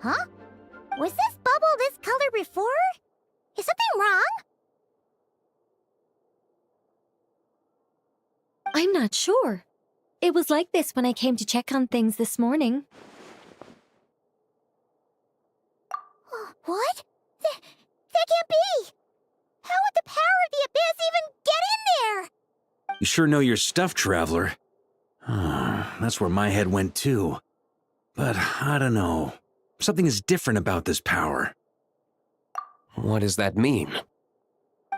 Huh? Was this bubble this color before? Is something wrong? I'm not sure. It was like this when I came to check on things this morning. What? That can't be! How would the power of the abyss even get in there? You sure know your stuff, Traveler. That's where my head went too. But I don't know. Something is different about this power. What does that mean?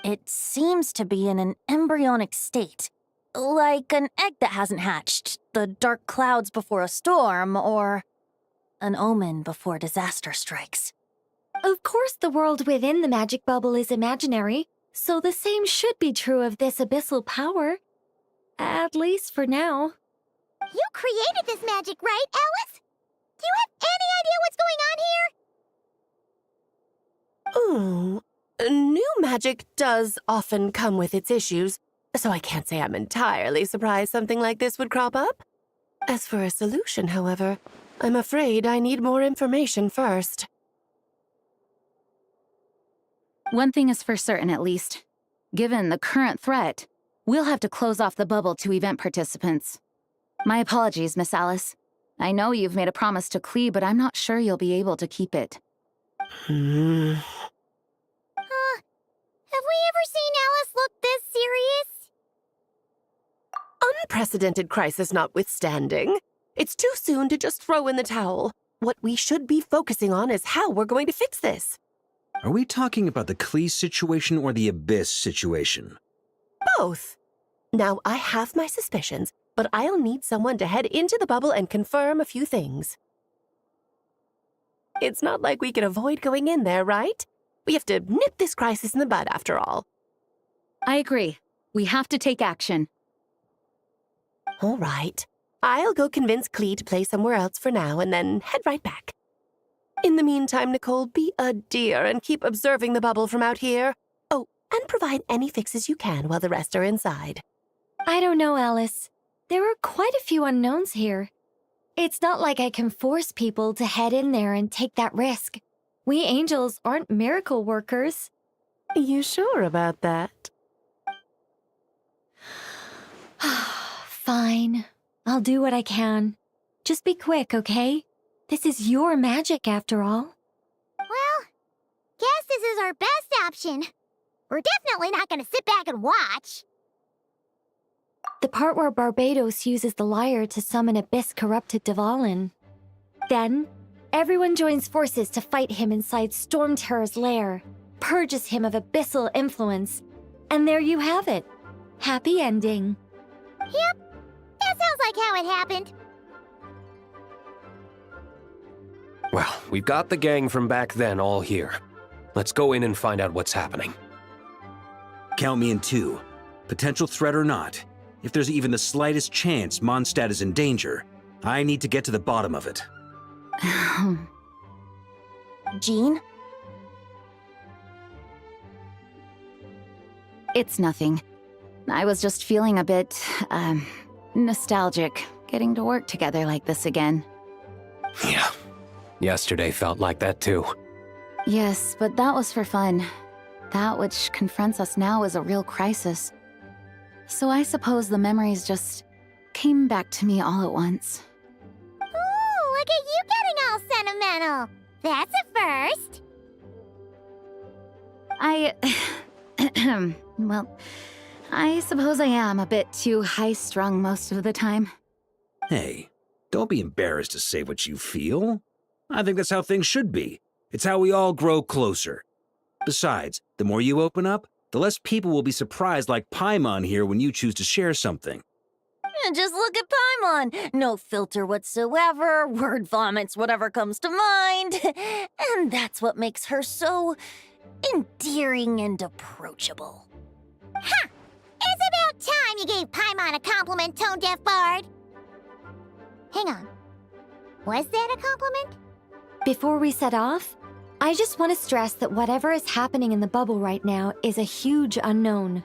It seems to be in an embryonic state. Like an egg that hasn't hatched, the dark clouds before a storm, or an omen before disaster strikes. Of course the world within the magic bubble is imaginary, so the same should be true of this abyssal power. At least for now. You created this magic, right, Alice? Do you have any idea what's going on here? New magic does often come with its issues, so I can't say I'm entirely surprised something like this would crop up. As for a solution, however, I'm afraid I need more information first. One thing is for certain, at least. Given the current threat, we'll have to close off the bubble to event participants. My apologies, Miss Alice. I know you've made a promise to Klee, but I'm not sure you'll be able to keep it. Have we ever seen Alice look this serious? Unprecedented crisis notwithstanding, it's too soon to just throw in the towel. What we should be focusing on is how we're going to fix this. Are we talking about the Klee situation or the Abyss situation? Both. Now, I have my suspicions, but I'll need someone to head into the bubble and confirm a few things. It's not like we can avoid going in there, right? We have to nip this crisis in the bud, after all. I agree. We have to take action. All right. I'll go convince Klee to play somewhere else for now and then head right back. In the meantime, Nicole, be a dear and keep observing the bubble from out here. Oh, and provide any fixes you can while the rest are inside. I don't know, Alice. There are quite a few unknowns here. It's not like I can force people to head in there and take that risk. We angels aren't miracle workers. You sure about that? Fine. I'll do what I can. Just be quick, okay? This is your magic, after all. Well, guess this is our best option. We're definitely not gonna sit back and watch. The part where Barbados uses the lyre to summon abyss-corrupted Dvalin. Then, everyone joins forces to fight him inside Storm Terror's lair, purges him of abyssal influence, and there you have it. Happy ending. Yep, that sounds like how it happened. Well, we've got the gang from back then all here. Let's go in and find out what's happening. Count me in too. Potential threat or not, if there's even the slightest chance Mondstadt is in danger, I need to get to the bottom of it. Jean? It's nothing. I was just feeling a bit, nostalgic. getting to work together like this again. Yeah. Yesterday felt like that too. Yes, but that was for fun. That which confronts us now is a real crisis. So I suppose the memories just came back to me all at once. Ooh, look at you getting all sentimental. That's a first. Well, I suppose I am a bit too high-strung most of the time. Hey, don't be embarrassed to say what you feel. I think that's how things should be. It's how we all grow closer. Besides, the more you open up, the less people will be surprised like Paimon here when you choose to share something. Just look at Paimon. No filter whatsoever, word vomits whatever comes to mind. And that's what makes her so endearing and approachable. Ha! It's about time you gave Paimon a compliment, tone-deaf bard. Hang on. Was that a compliment? Before we set off, I just want to stress that whatever is happening in the bubble right now is a huge unknown.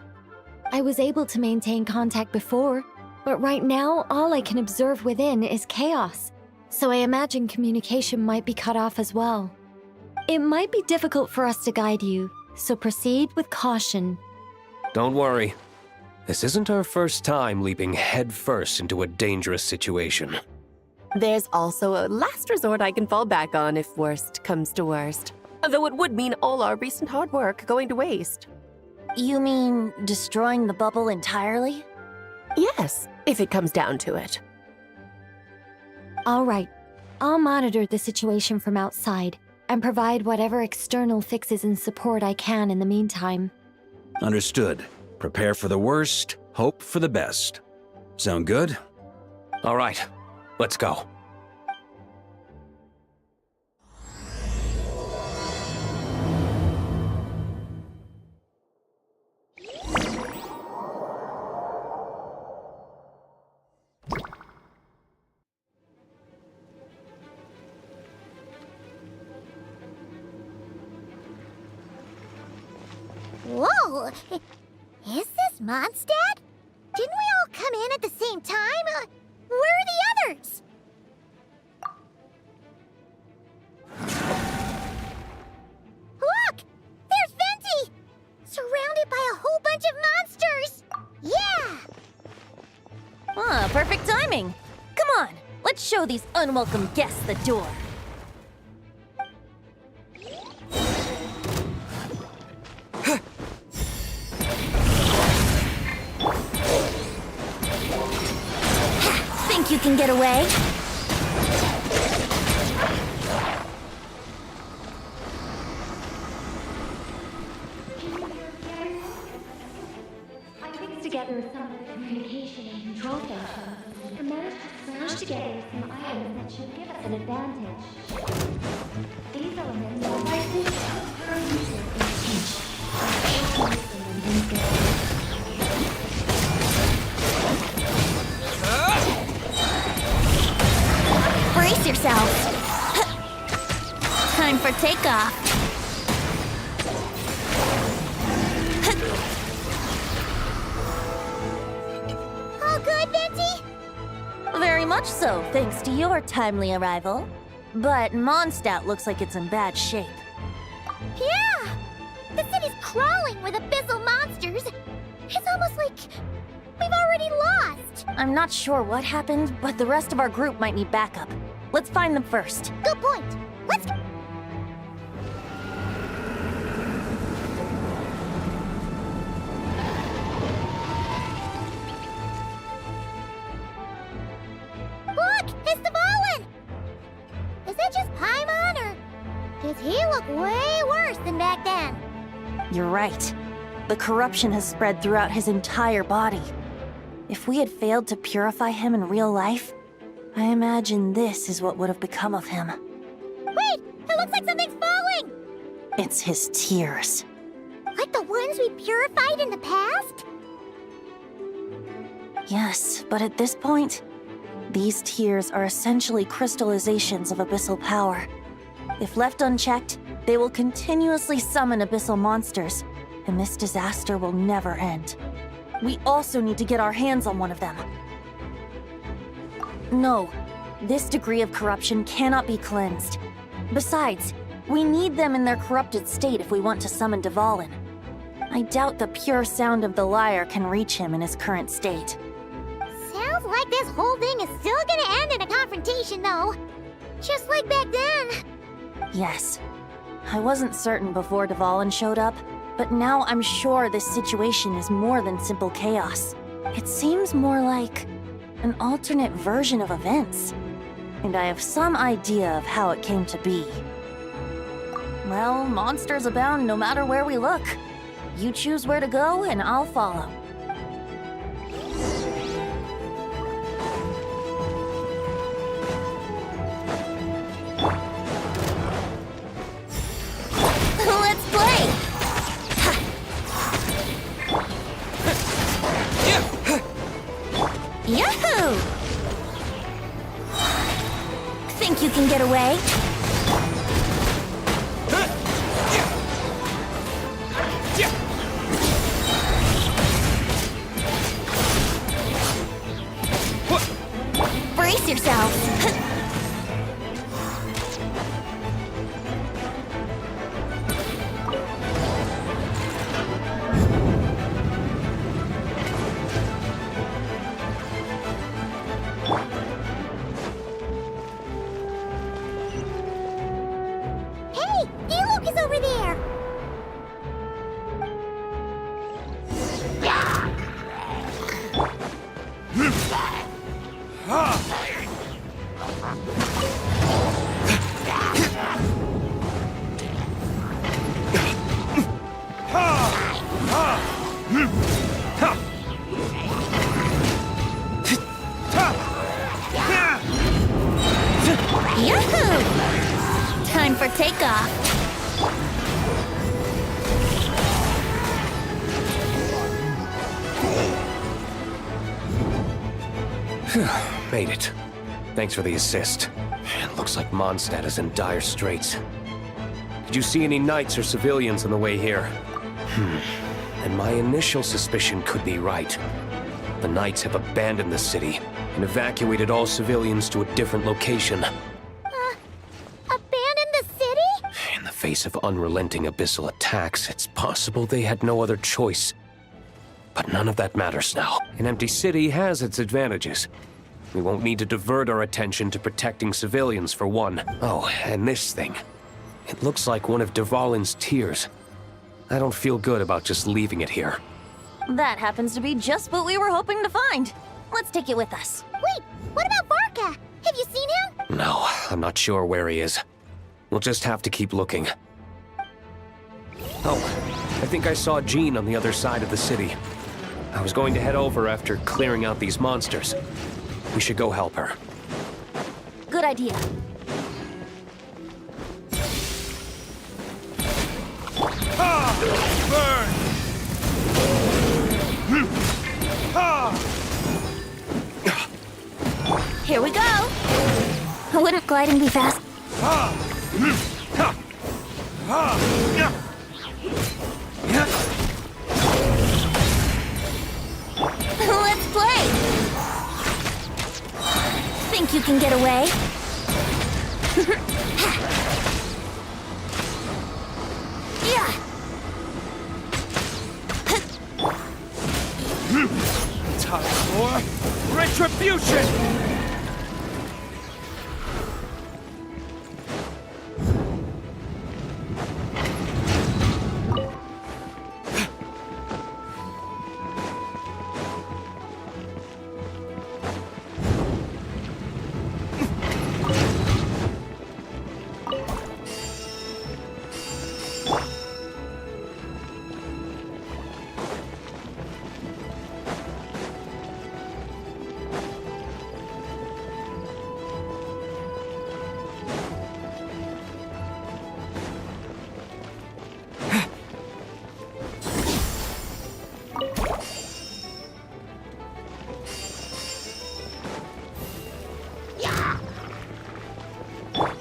I was able to maintain contact before, but right now all I can observe within is chaos, so I imagine communication might be cut off as well. It might be difficult for us to guide you, so proceed with caution. Don't worry. This isn't our first time leaping headfirst into a dangerous situation. There's also a last resort I can fall back on if worst comes to worst. Though it would mean all our recent hard work going to waste. You mean destroying the bubble entirely? Yes, if it comes down to it. All right, I'll monitor the situation from outside and provide whatever external fixes and support I can in the meantime. Understood. Prepare for the worst, hope for the best. Sound good? All right, let's go. Whoa! Is this Mondstadt? Didn't we all come in at the same time? Where are the others? Look! There's Venti! Surrounded by a whole bunch of monsters! Yeah! Ah, perfect timing. Come on, let's show these unwelcome guests the door. Think you can get away? I pieced together some of the communication and control functions and managed to smash together some items that should give us an advantage. These elements are likely to transfer users in speech. Brace yourselves. Time for takeoff. All good, Venti? Very much so, thanks to your timely arrival. But Mondstadt looks like it's in bad shape. Yeah! The city's crawling with abyssal monsters. It's almost like we've already lost. I'm not sure what happened, but the rest of our group might need backup. Let's find them first. Good point. Let's go. Look! It's the Volin! Is that just Paimon, or does he look way worse than back then? You're right. The corruption has spread throughout his entire body. If we had failed to purify him in real life, I imagine this is what would have become of him. Wait! It looks like something's falling! It's his tears. Like the ones we purified in the past? Yes, but at this point, these tears are essentially crystallizations of abyssal power. If left unchecked, they will continuously summon abyssal monsters, and this disaster will never end. We also need to get our hands on one of them. No, this degree of corruption cannot be cleansed. Besides, we need them in their corrupted state if we want to summon Dvalin. I doubt the pure sound of the lyre can reach him in his current state. Sounds like this whole thing is still gonna end in a confrontation, though. Just like back then. Yes. I wasn't certain before Dvalin showed up, but now I'm sure this situation is more than simple chaos. It seems more like an alternate version of events. And I have some idea of how it came to be. Well, monsters abound no matter where we look. You choose where to go, and I'll follow. Let's play! Yahoo! Think you can get away? Brace yourself. Hey, Diluc is over there! Yahoo! Time for takeoff. Made it. Thanks for the assist. Man, looks like Mondstadt is in dire straits. Did you see any knights or civilians on the way here? And my initial suspicion could be right. The knights have abandoned the city and evacuated all civilians to a different location. Abandon the city? In the face of unrelenting abyssal attacks, it's possible they had no other choice. But none of that matters now. An empty city has its advantages. We won't need to divert our attention to protecting civilians, for one. Oh, and this thing. It looks like one of Dvalin's tears. I don't feel good about just leaving it here. That happens to be just what we were hoping to find. Let's take it with us. Wait, what about Varka? Have you seen him? No, I'm not sure where he is. We'll just have to keep looking. Oh, I think I saw Jean on the other side of the city. I was going to head over after clearing out these monsters. We should go help her. Good idea. Here we go. Wouldn't gliding be fast? Let's play. Think you can get away? Yeah. Time for retribution!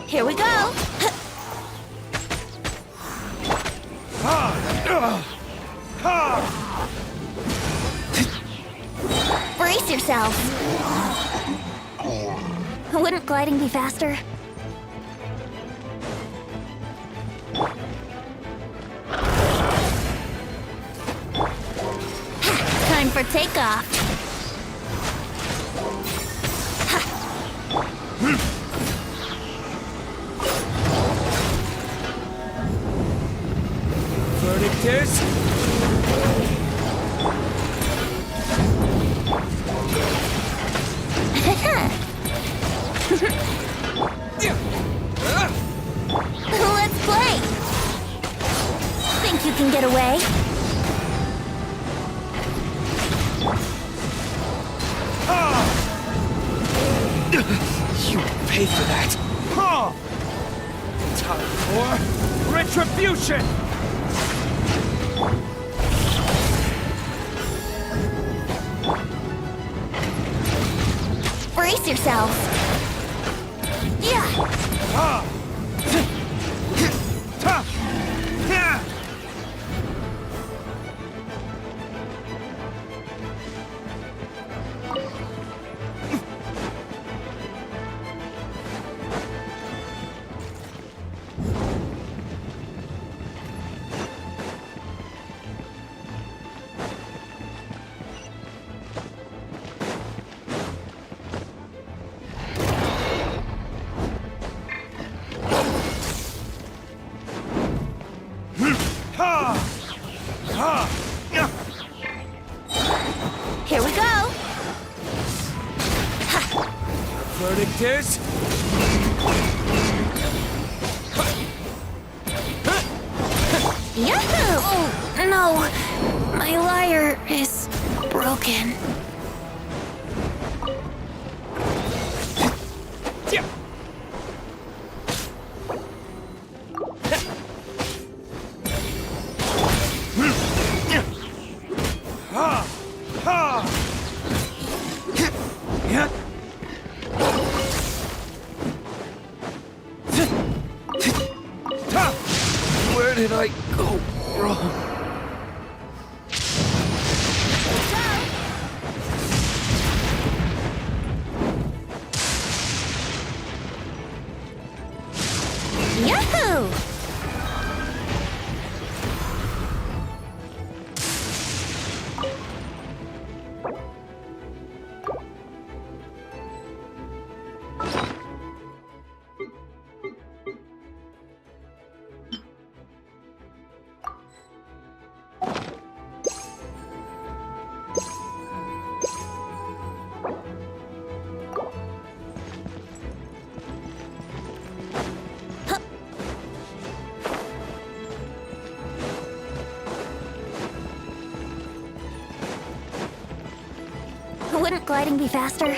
Here we go. Brace yourself. Wouldn't gliding be faster? Time for takeoff. Verdict is... Let's play! Think you can get away? You pay for that. Time for retribution! Brace yourself. Yeah. Here we go. Verdict is... Yahoo! Oh, no. My lyre is broken. Where did I go wrong? Yahoo! Wouldn't gliding be faster?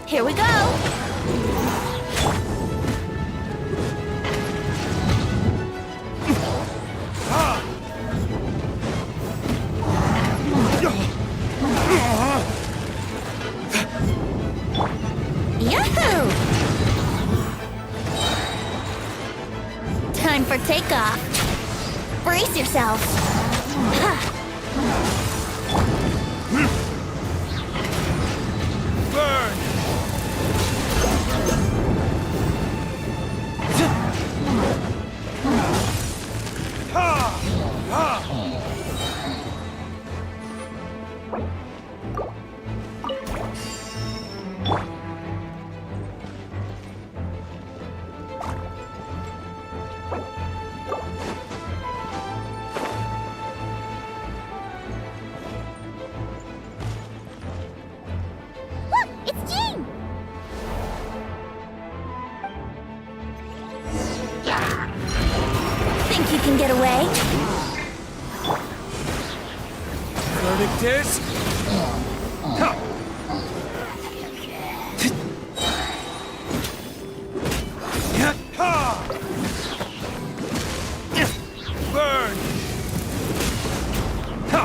Here we go! Yahoo! Time for takeoff. Brace yourselves. Burn! Look, it's Jean. Think you can get away? Verdict is... Ha! Ha! Burn! Ha!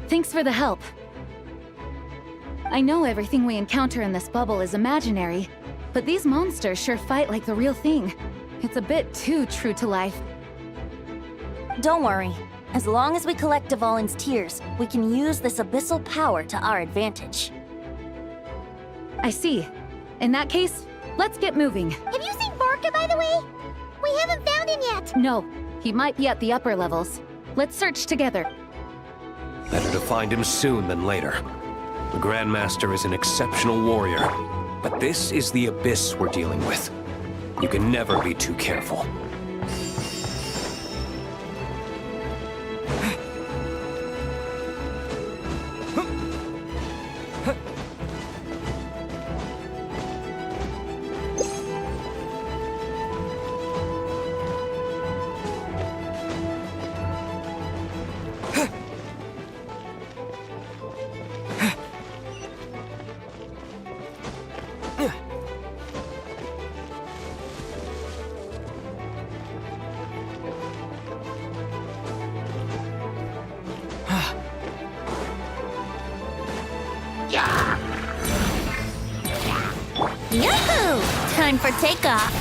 Thanks for the help. I know everything we encounter in this bubble is imaginary, but these monsters sure fight like the real thing. It's a bit too true to life. Don't worry. As long as we collect Dvalin's tears, we can use this abyssal power to our advantage. I see. In that case, let's get moving. Have you seen Barca, by the way? We haven't found him yet. No, he might be at the upper levels. Let's search together. Better to find him soon than later. The Grandmaster is an exceptional warrior, but this is the abyss we're dealing with. You can never be too careful. Yahoo! Time for takeoff.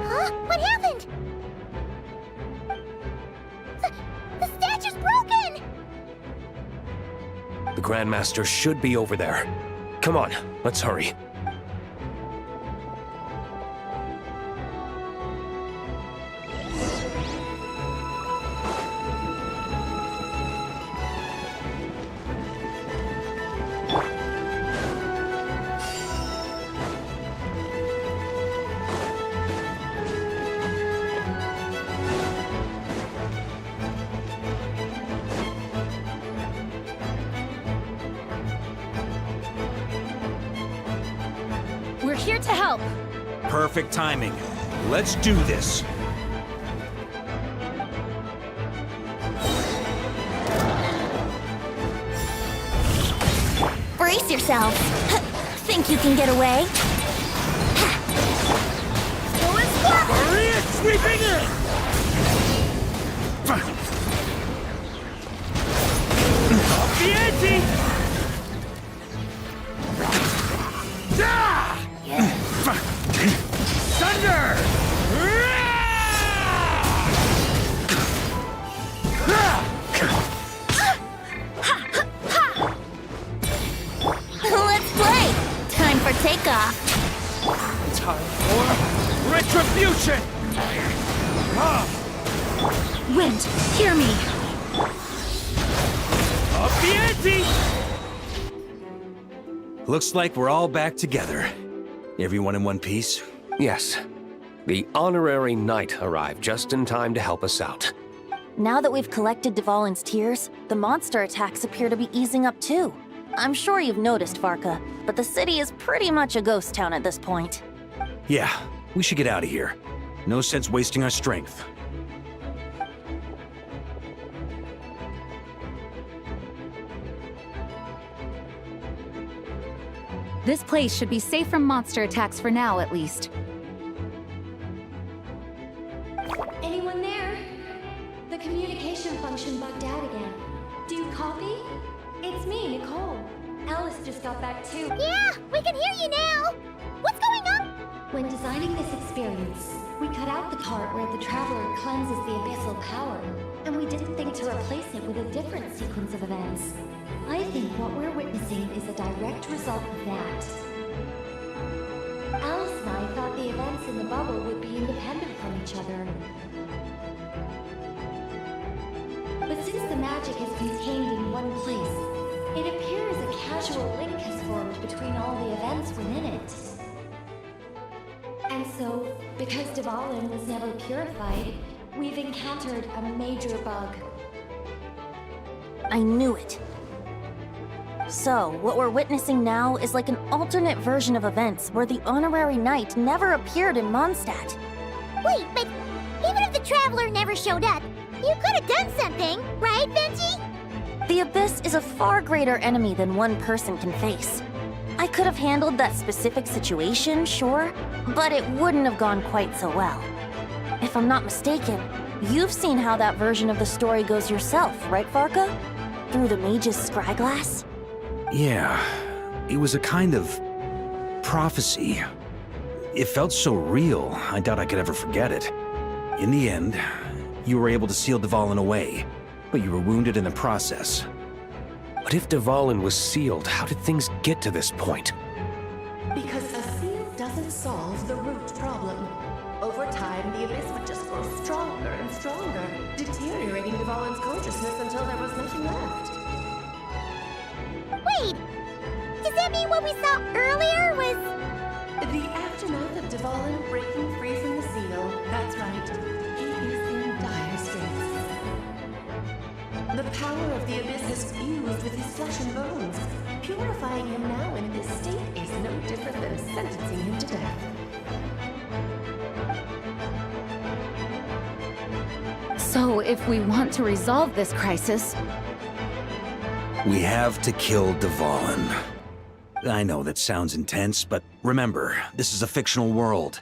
Huh? What happened? The statue's broken! The Grandmaster should be over there. Come on, let's hurry. We're here to help. Perfect timing. Let's do this. Brace yourselves. Think you can get away? Maria sweeping in! Off the ante! Ah! Thunder! Let's play! Time for takeoff. Time for retribution! Wind, hear me. Up the ante! Looks like we're all back together. Everyone in one piece? Yes. The honorary knight arrived just in time to help us out. Now that we've collected Dvalin's tears, the monster attacks appear to be easing up too. I'm sure you've noticed, Varka, but the city is pretty much a ghost town at this point. Yeah, we should get out of here. No sense wasting our strength. This place should be safe from monster attacks for now, at least. Anyone there? The communication function bugged out again. Do you copy? It's me, Nicole. Alice just got back too. Yeah, we can hear you now. What's going on? When designing this experience, we cut out the part where the traveler cleanses the abyssal power, and we didn't think to replace it with a different sequence of events. I think what we're witnessing is a direct result of that. Alice and I thought the events in the bubble would be independent from each other. But since the magic is contained in one place, it appears a casual link has formed between all the events within it. And so, because Dvalin was never purified, we've encountered a major bug. I knew it. So, what we're witnessing now is like an alternate version of events where the honorary knight never appeared in Mondstadt. Wait, but even if the Traveler never showed up, you could have done something, right, Venti? The Abyss is a far greater enemy than one person can face. I could have handled that specific situation, sure, but it wouldn't have gone quite so well. If I'm not mistaken, you've seen how that version of the story goes yourself, right, Farka? Through the mage's scryglass? Yeah, it was a kind of prophecy. It felt so real, I doubt I could ever forget it. In the end, you were able to seal Dvalin away, but you were wounded in the process. But if Dvalin was sealed, how did things get to this point? Because a seal doesn't solve the root problem. Over time, the Abyss would just grow stronger and stronger, deteriorating Dvalin's consciousness until there was nothing left. Wait, does that mean what we saw earlier was... The aftermath of Dvalin breaking free from the seal. That's right. He is in dire straits. The power of the Abyss has fused with his flesh and bones. Purifying him now in this state is no different than sentencing him to death. So, if we want to resolve this crisis, We have to kill Dvalin. I know that sounds intense, but remember, this is a fictional world.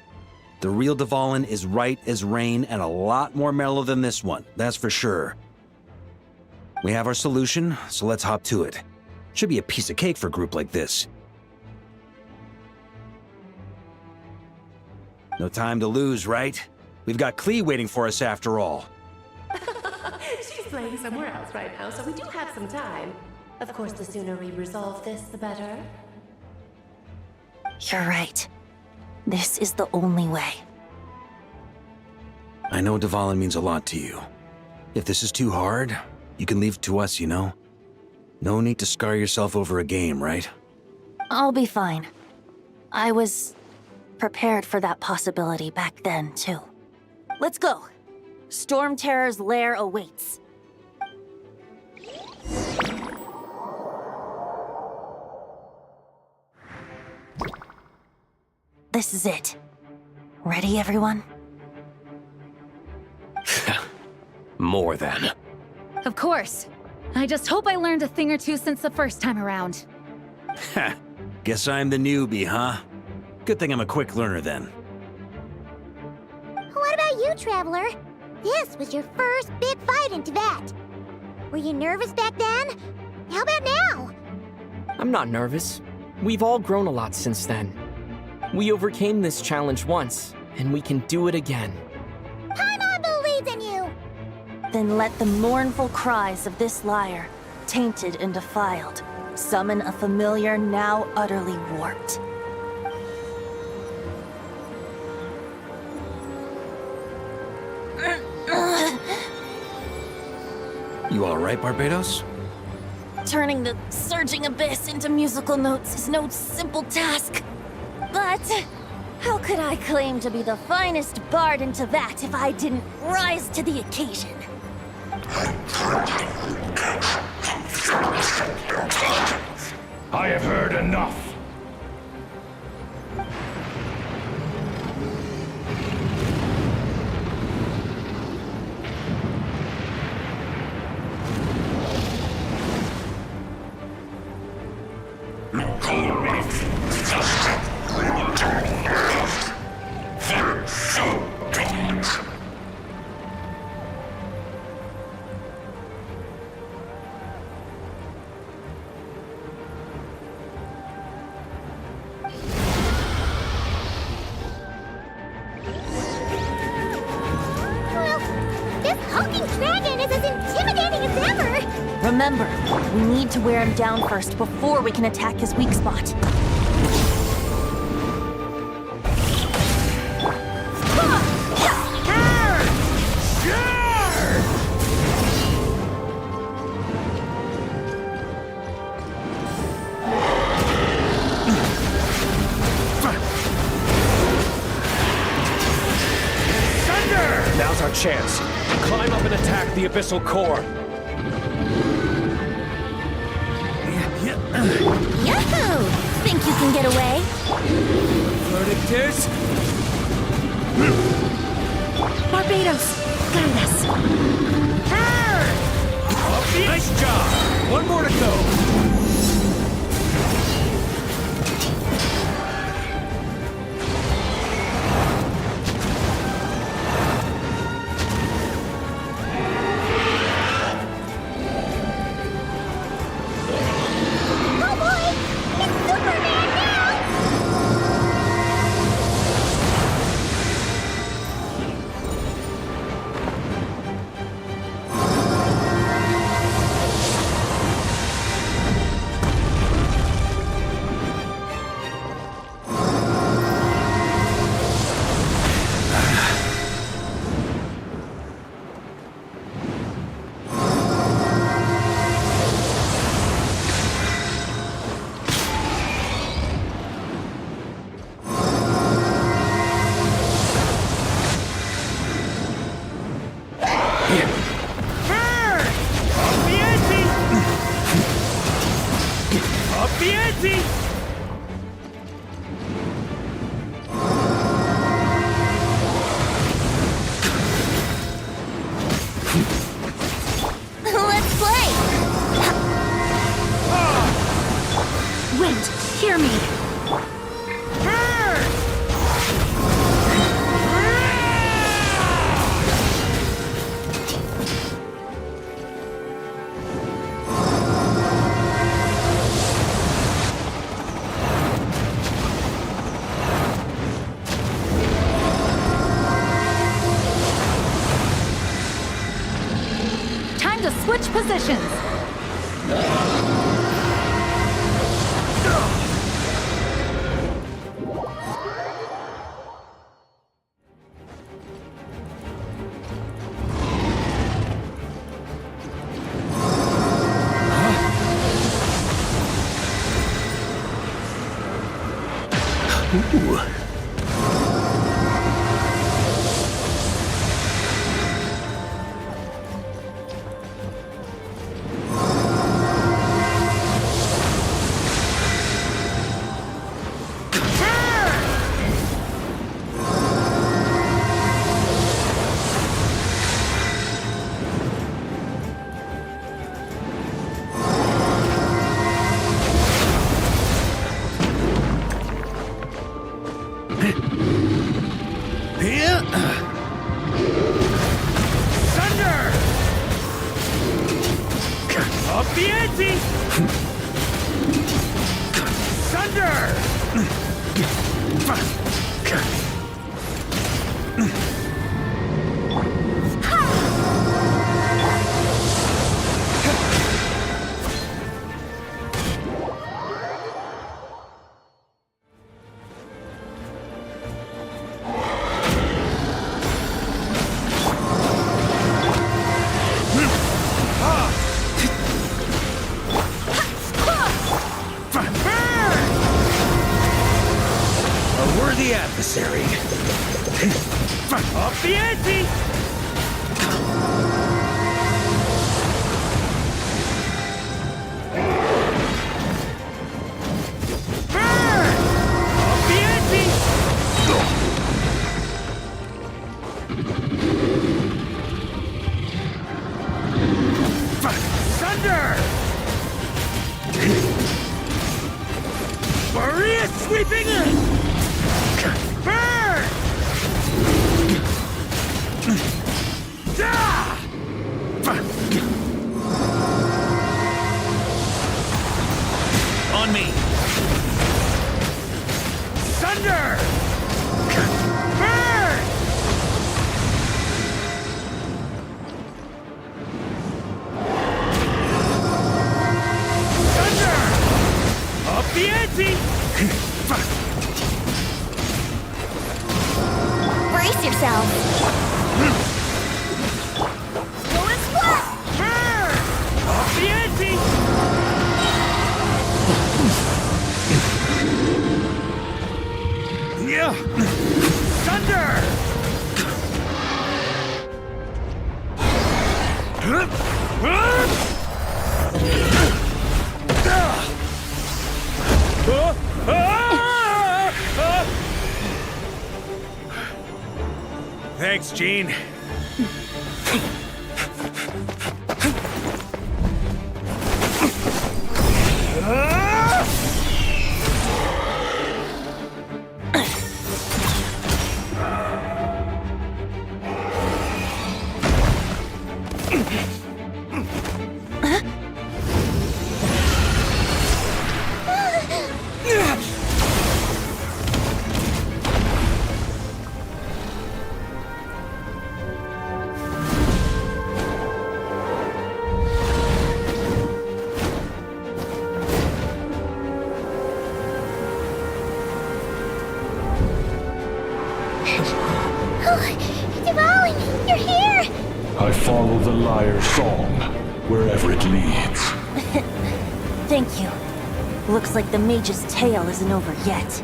The real Dvalin is right as rain and a lot more mellow than this one, that's for sure. We have our solution, so let's hop to it. Should be a piece of cake for a group like this. No time to lose, right? We've got Klee waiting for us after all. She's playing somewhere else right now, so we do have some time. Of course, the sooner we resolve this, the better. You're right. This is the only way. I know Dvalin means a lot to you. If this is too hard, you can leave it to us, you know? No need to scar yourself over a game, right? I'll be fine. I was prepared for that possibility back then, too. Let's go. Storm Terror's lair awaits. This is it. Ready, everyone? More than. of course. I just hope I learned a thing or two since the first time around. Ha! Guess I'm the newbie, huh? Good thing I'm a quick learner then. What about you, Traveler? This was your first big fight in Tibet. Were you nervous back then? How about now? I'm not nervous. We've all grown a lot since then. We overcame this challenge once, and we can do it again. Paimon believes in you! Then let the mournful cries of this lyre, tainted and defiled, summon a familiar now utterly warped. You all right, Barbados? Turning the surging abyss into musical notes is no simple task. But how could I claim to be the finest bard in Tibet if I didn't rise to the occasion? I have heard enough. Remember, we need to wear him down first before we can attack his weak spot. Now's our chance. Climb up and attack the abyssal core. Yahoo! Think you can get away? Verdict is... Barbados, guide us. Nice job! One more to go. Let's play! Wind, hear me. Time to switch positions. The adversary. Up the ante! Up the ante! Thunder! Maria sweeping in! Burn! On me. Thunder! Burn! the ante! Brace yourself. Going splat! Burn! Off the ante! Yeah! Thunder! Thanks, Gene. Dvalin, you're here! I follow the lyre's song, wherever it leads. Thank you. Looks like the mage's tale isn't over yet.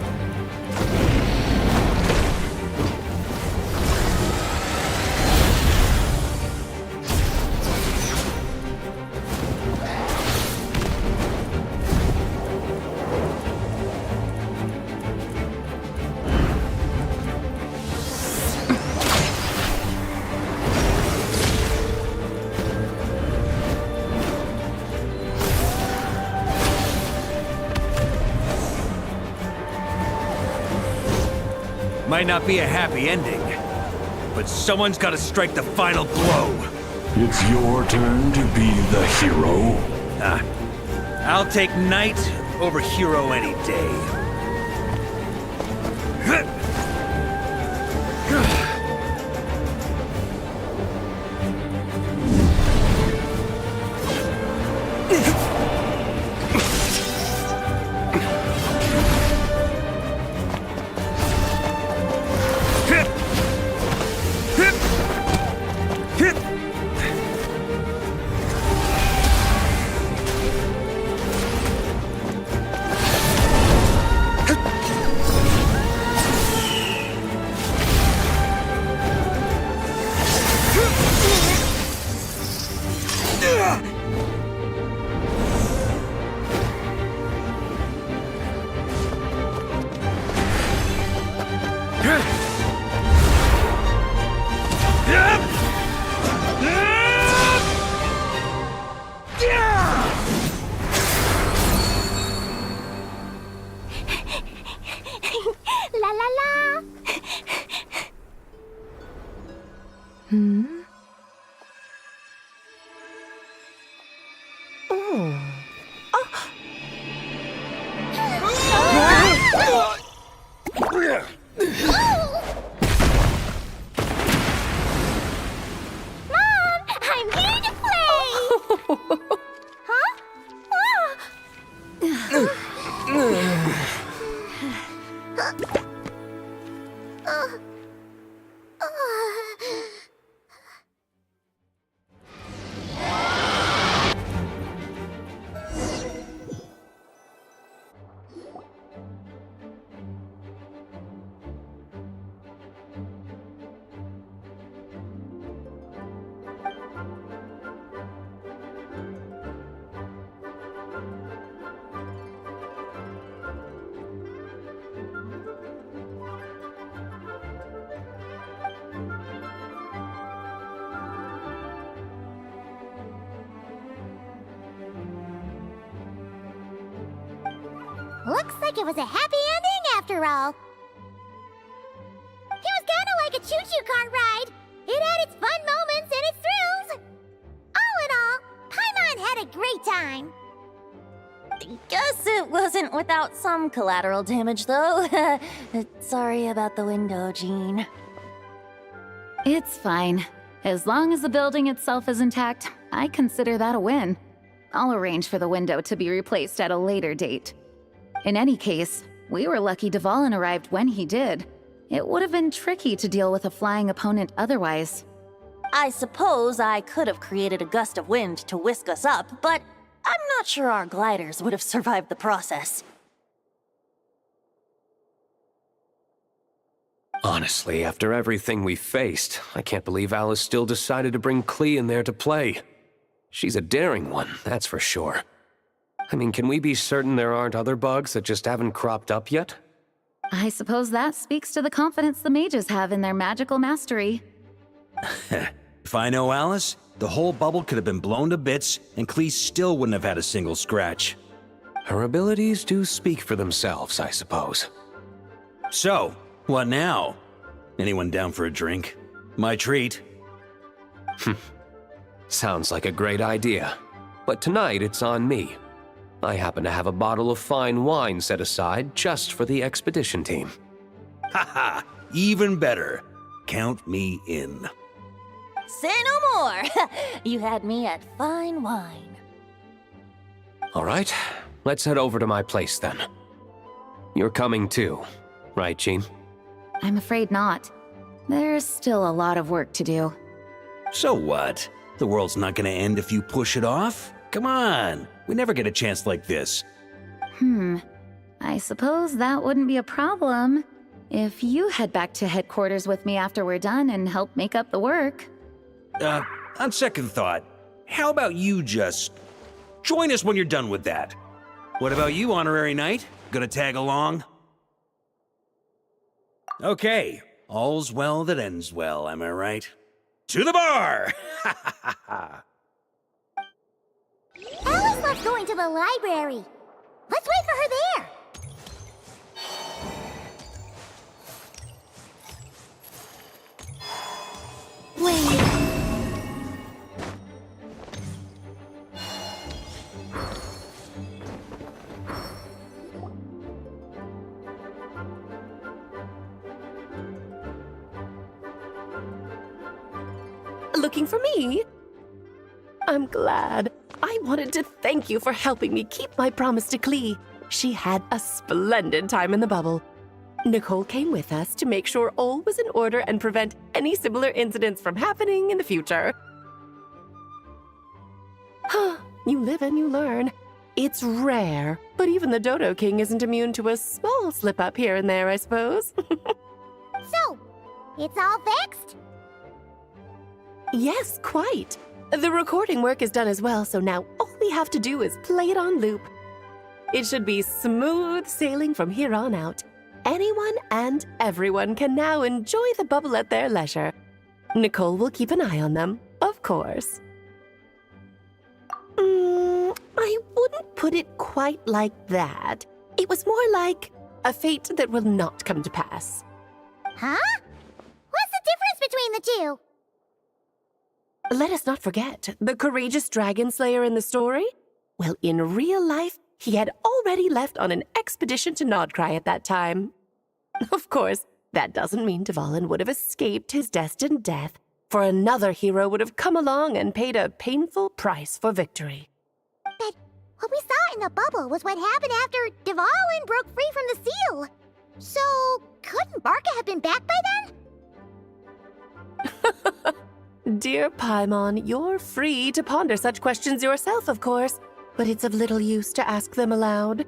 Might not be a happy ending, but someone's gotta strike the final blow. It's your turn to be the hero. I'll take knight over hero any day. La la la! Mom, I'm here to play! Huh? Looks like it was a happy ending after all. It was kinda like a choo-choo cart ride. It had its fun moments and its thrills. All in all, Paimon had a great time. Guess it wasn't without some collateral damage, though. Sorry about the window, Jean. It's fine. As long as the building itself is intact, I consider that a win. I'll arrange for the window to be replaced at a later date. In any case, we were lucky Dvalin arrived when he did. It would have been tricky to deal with a flying opponent otherwise. I suppose I could have created a gust of wind to whisk us up, but I'm not sure our gliders would have survived the process. Honestly, after everything we faced, I can't believe Alice still decided to bring Klee in there to play. She's a daring one, that's for sure. I mean, can we be certain there aren't other bugs that just haven't cropped up yet? I suppose that speaks to the confidence the mages have in their magical mastery. If I know Alice, the whole bubble could have been blown to bits, and Klee still wouldn't have had a single scratch. Her abilities do speak for themselves, I suppose. So, what now? Anyone down for a drink? My treat. Sounds like a great idea. But tonight it's on me. I happen to have a bottle of fine wine set aside just for the expedition team. Haha, even better. Count me in. Say no more! You had me at fine wine. All right, let's head over to my place then. You're coming too, right, Jean? I'm afraid not. There's still a lot of work to do. So what? The world's not gonna end if you push it off? Come on, we never get a chance like this. I suppose that wouldn't be a problem if you head back to headquarters with me after we're done and help make up the work. On second thought, how about you just join us when you're done with that? What about you, Honorary Knight? Gonna tag along? Okay, all's well that ends well, am I right? To the bar! Alice loves going to the library. Let's wait for her there. Wait. Looking for me? I'm glad. I wanted to thank you for helping me keep my promise to Klee. She had a splendid time in the bubble. Nicole came with us to make sure all was in order and prevent any similar incidents from happening in the future. You live and you learn. It's rare, but even the Dodo King isn't immune to a small slip-up here and there, I suppose. So, it's all fixed? Yes, quite. The recording work is done as well, so now all we have to do is play it on loop. It should be smooth sailing from here on out. Anyone and everyone can now enjoy the bubble at their leisure. Nicole will keep an eye on them, of course. I wouldn't put it quite like that. It was more like a fate that will not come to pass. Huh? What's the difference between the two? Let us not forget the courageous dragon slayer in the story. Well, in real life, he had already left on an expedition to Nodcry at that time. Of course, that doesn't mean Dvalin would have escaped his destined death, for another hero would have come along and paid a painful price for victory. But what we saw in the bubble was what happened after Dvalin broke free from the seal. So, couldn't Barca have been back by then? Dear Paimon, you're free to ponder such questions yourself, of course, but it's of little use to ask them aloud.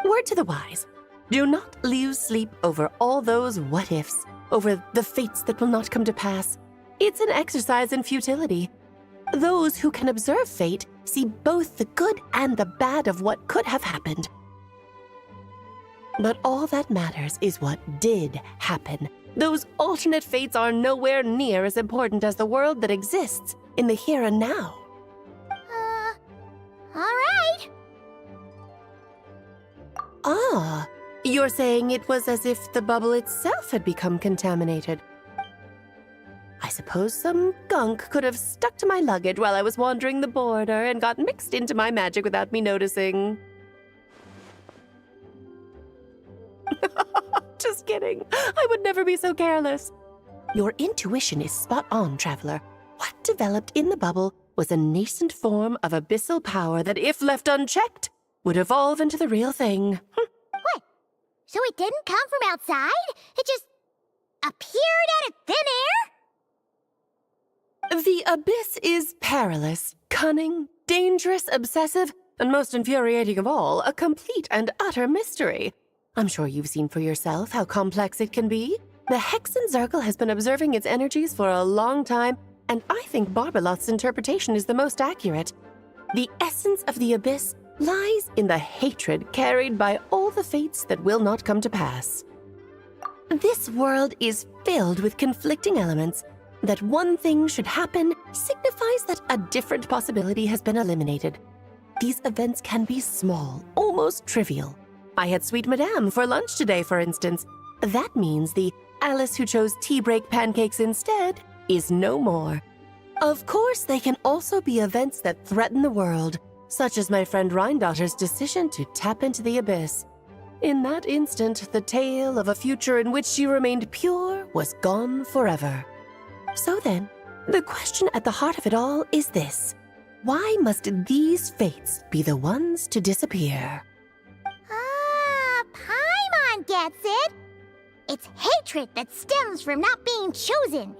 Word to the wise, do not lose sleep over all those what-ifs, over the fates that will not come to pass. It's an exercise in futility. Those who can observe fate see both the good and the bad of what could have happened. But all that matters is what did happen. Those alternate fates are nowhere near as important as the world that exists in the here and now. All right. Ah, you're saying it was as if the bubble itself had become contaminated. I suppose some gunk could have stuck to my luggage while I was wandering the border and got mixed into my magic without me noticing. Just kidding. I would never be so careless. Your intuition is spot on, Traveler. What developed in the bubble was a nascent form of abyssal power that, if left unchecked, would evolve into the real thing. So it didn't come from outside? It just appeared out of thin air? The abyss is perilous, cunning, dangerous, obsessive, and most infuriating of all, a complete and utter mystery. I'm sure you've seen for yourself how complex it can be. The Hexen Circle has been observing its energies for a long time, and I think Barbalot's interpretation is the most accurate. The essence of the abyss lies in the hatred carried by all the fates that will not come to pass. This world is filled with conflicting elements. That one thing should happen signifies that a different possibility has been eliminated. These events can be small, almost trivial. I had Sweet Madame for lunch today, for instance. That means the Alice who chose tea break pancakes instead is no more. Of course, they can also be events that threaten the world, such as my friend Rhindotter's decision to tap into the abyss. In that instant, the tale of a future in which she remained pure was gone forever. So then, the question at the heart of it all is this. Why must these fates be the ones to disappear? Ah, Paimon gets it. It's hatred that stems from not being chosen.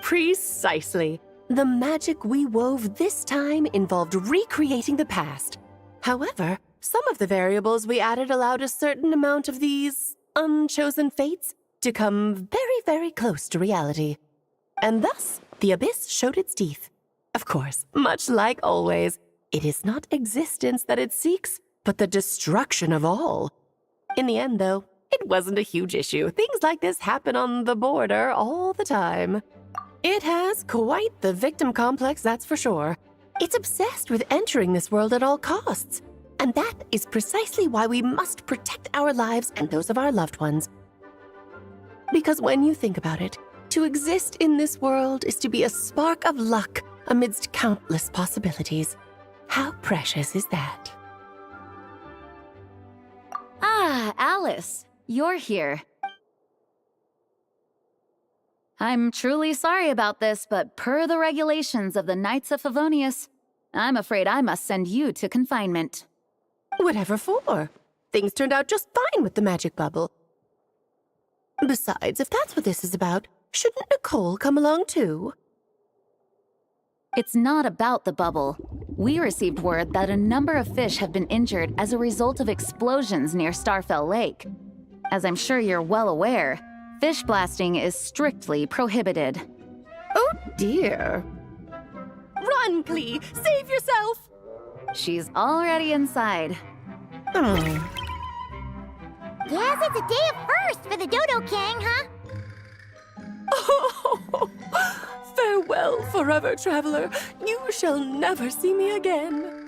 Precisely. The magic we wove this time involved recreating the past. However, some of the variables we added allowed a certain amount of these unchosen fates to come very, very close to reality. And thus, the abyss showed its teeth. Of course, much like always, it is not existence that it seeks, but the destruction of all. In the end, though, it wasn't a huge issue. Things like this happen on the border all the time. It has quite the victim complex, that's for sure. It's obsessed with entering this world at all costs. And that is precisely why we must protect our lives and those of our loved ones. Because when you think about it, to exist in this world is to be a spark of luck amidst countless possibilities. How precious is that? Ah, Alice, you're here. I'm truly sorry about this, but per the regulations of the Knights of Favonius, I'm afraid I must send you to confinement. Whatever for? Things turned out just fine with the magic bubble. Besides, if that's what this is about, shouldn't Nicole come along too? It's not about the bubble. We received word that a number of fish have been injured as a result of explosions near Starfell Lake. As I'm sure you're well aware, fish blasting is strictly prohibited. Oh dear. Run, Klee! Save yourself! She's already inside. Oh. Guess it's a day of first for the Dodo King, huh? Oh, farewell, forever traveler. You shall never see me again.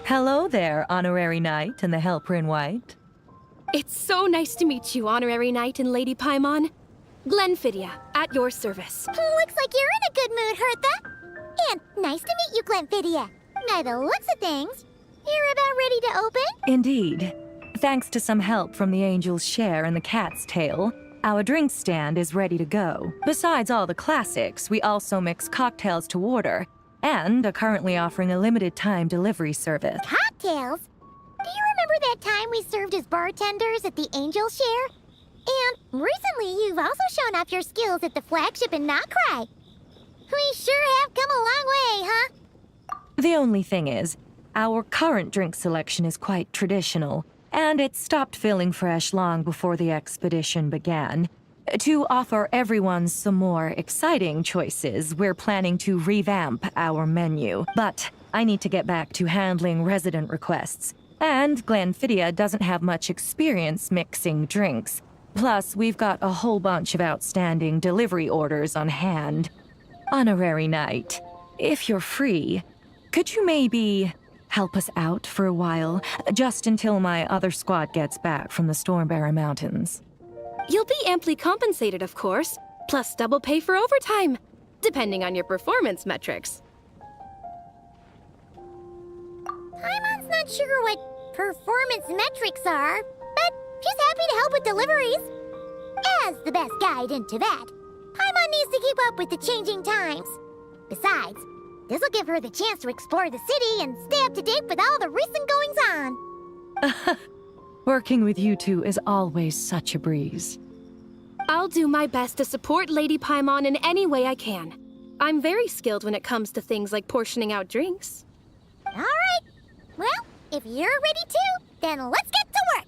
Hello there, Honorary Knight and the Helper in White. It's so nice to meet you, Honorary Knight and Lady Paimon. Glenfidia, at your service. Looks like you're in a good mood, Hertha. And nice to meet you, Glenfidia. By the looks of things, you're about ready to open? Indeed. Thanks to some help from the Angel's Share and the Cat's Tail, our drink stand is ready to go. Besides all the classics, we also mix cocktails to order, and are currently offering a limited-time delivery service. Cocktails? Do you remember that time we served as bartenders at the Angel's Share? And recently, you've also shown off your skills at the flagship in Nocrai. We sure have come a long way, huh? The only thing is, our current drink selection is quite traditional, and it stopped feeling fresh long before the expedition began. To offer everyone some more exciting choices, we're planning to revamp our menu. But I need to get back to handling resident requests, and Glenfidia doesn't have much experience mixing drinks. Plus, we've got a whole bunch of outstanding delivery orders on hand. Honorary Knight, if you're free, could you maybe help us out for a while, just until my other squad gets back from the Stormbearer Mountains? You'll be amply compensated, of course, plus double pay for overtime, depending on your performance metrics. Paimon's not sure what performance metrics are, but she's happy to help with deliveries. As the best guide into that, Paimon needs to keep up with the changing times. Besides, this'll give her the chance to explore the city and stay up to date with all the recent goings-on. Working with you two is always such a breeze. I'll do my best to support Lady Paimon in any way I can. I'm very skilled when it comes to things like portioning out drinks. All right. Well, if you're ready to, then let's get to work.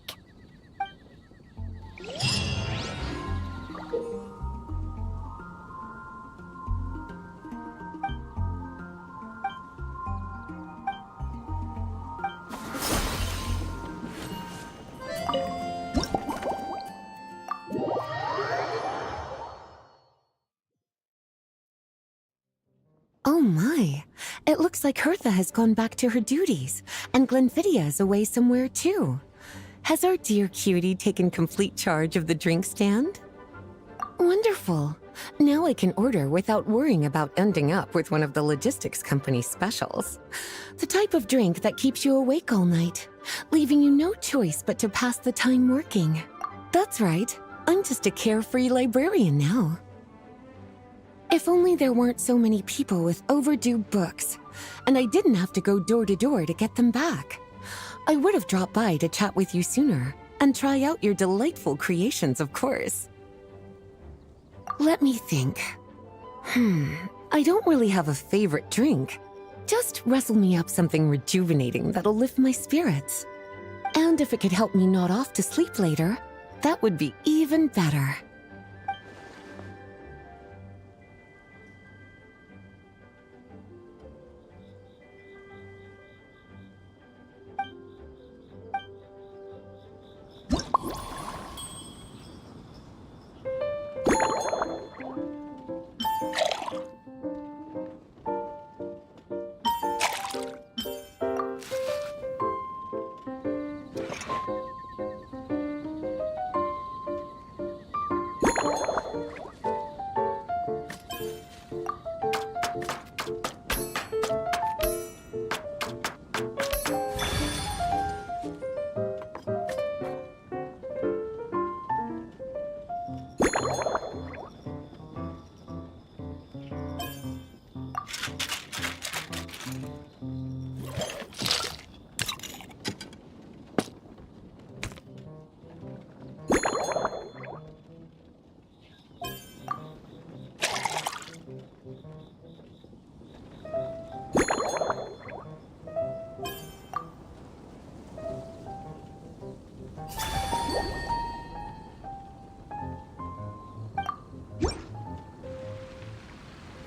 Oh my, it looks like Hertha has gone back to her duties, and Glenfiddia is away somewhere too. Has our dear cutie taken complete charge of the drink stand? Wonderful. Now I can order without worrying about ending up with one of the logistics company specials. The type of drink that keeps you awake all night, leaving you no choice but to pass the time working. That's right, I'm just a carefree librarian now. If only there weren't so many people with overdue books, and I didn't have to go door to door to get them back. I would have dropped by to chat with you sooner, and try out your delightful creations, of course. Let me think. I don't really have a favorite drink. Just wrestle me up something rejuvenating that'll lift my spirits. And if it could help me nod off to sleep later, that would be even better.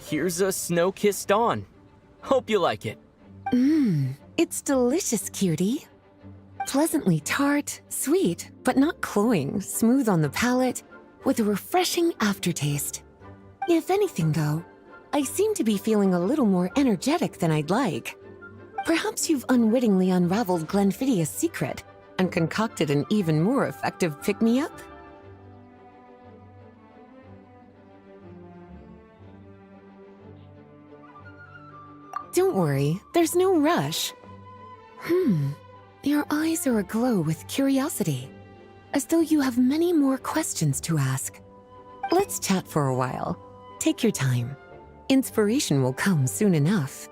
Here's a snow-kissed dawn. Hope you like it. It's delicious, cutie. Pleasantly tart, sweet, but not cloying, smooth on the palate, with a refreshing aftertaste. If anything, though, I seem to be feeling a little more energetic than I'd like. Perhaps you've unwittingly unraveled Glenfiddia's secret and concocted an even more effective pick-me-up? Don't worry, there's no rush. Your eyes are aglow with curiosity, as though you have many more questions to ask. Let's chat for a while. Take your time. Inspiration will come soon enough.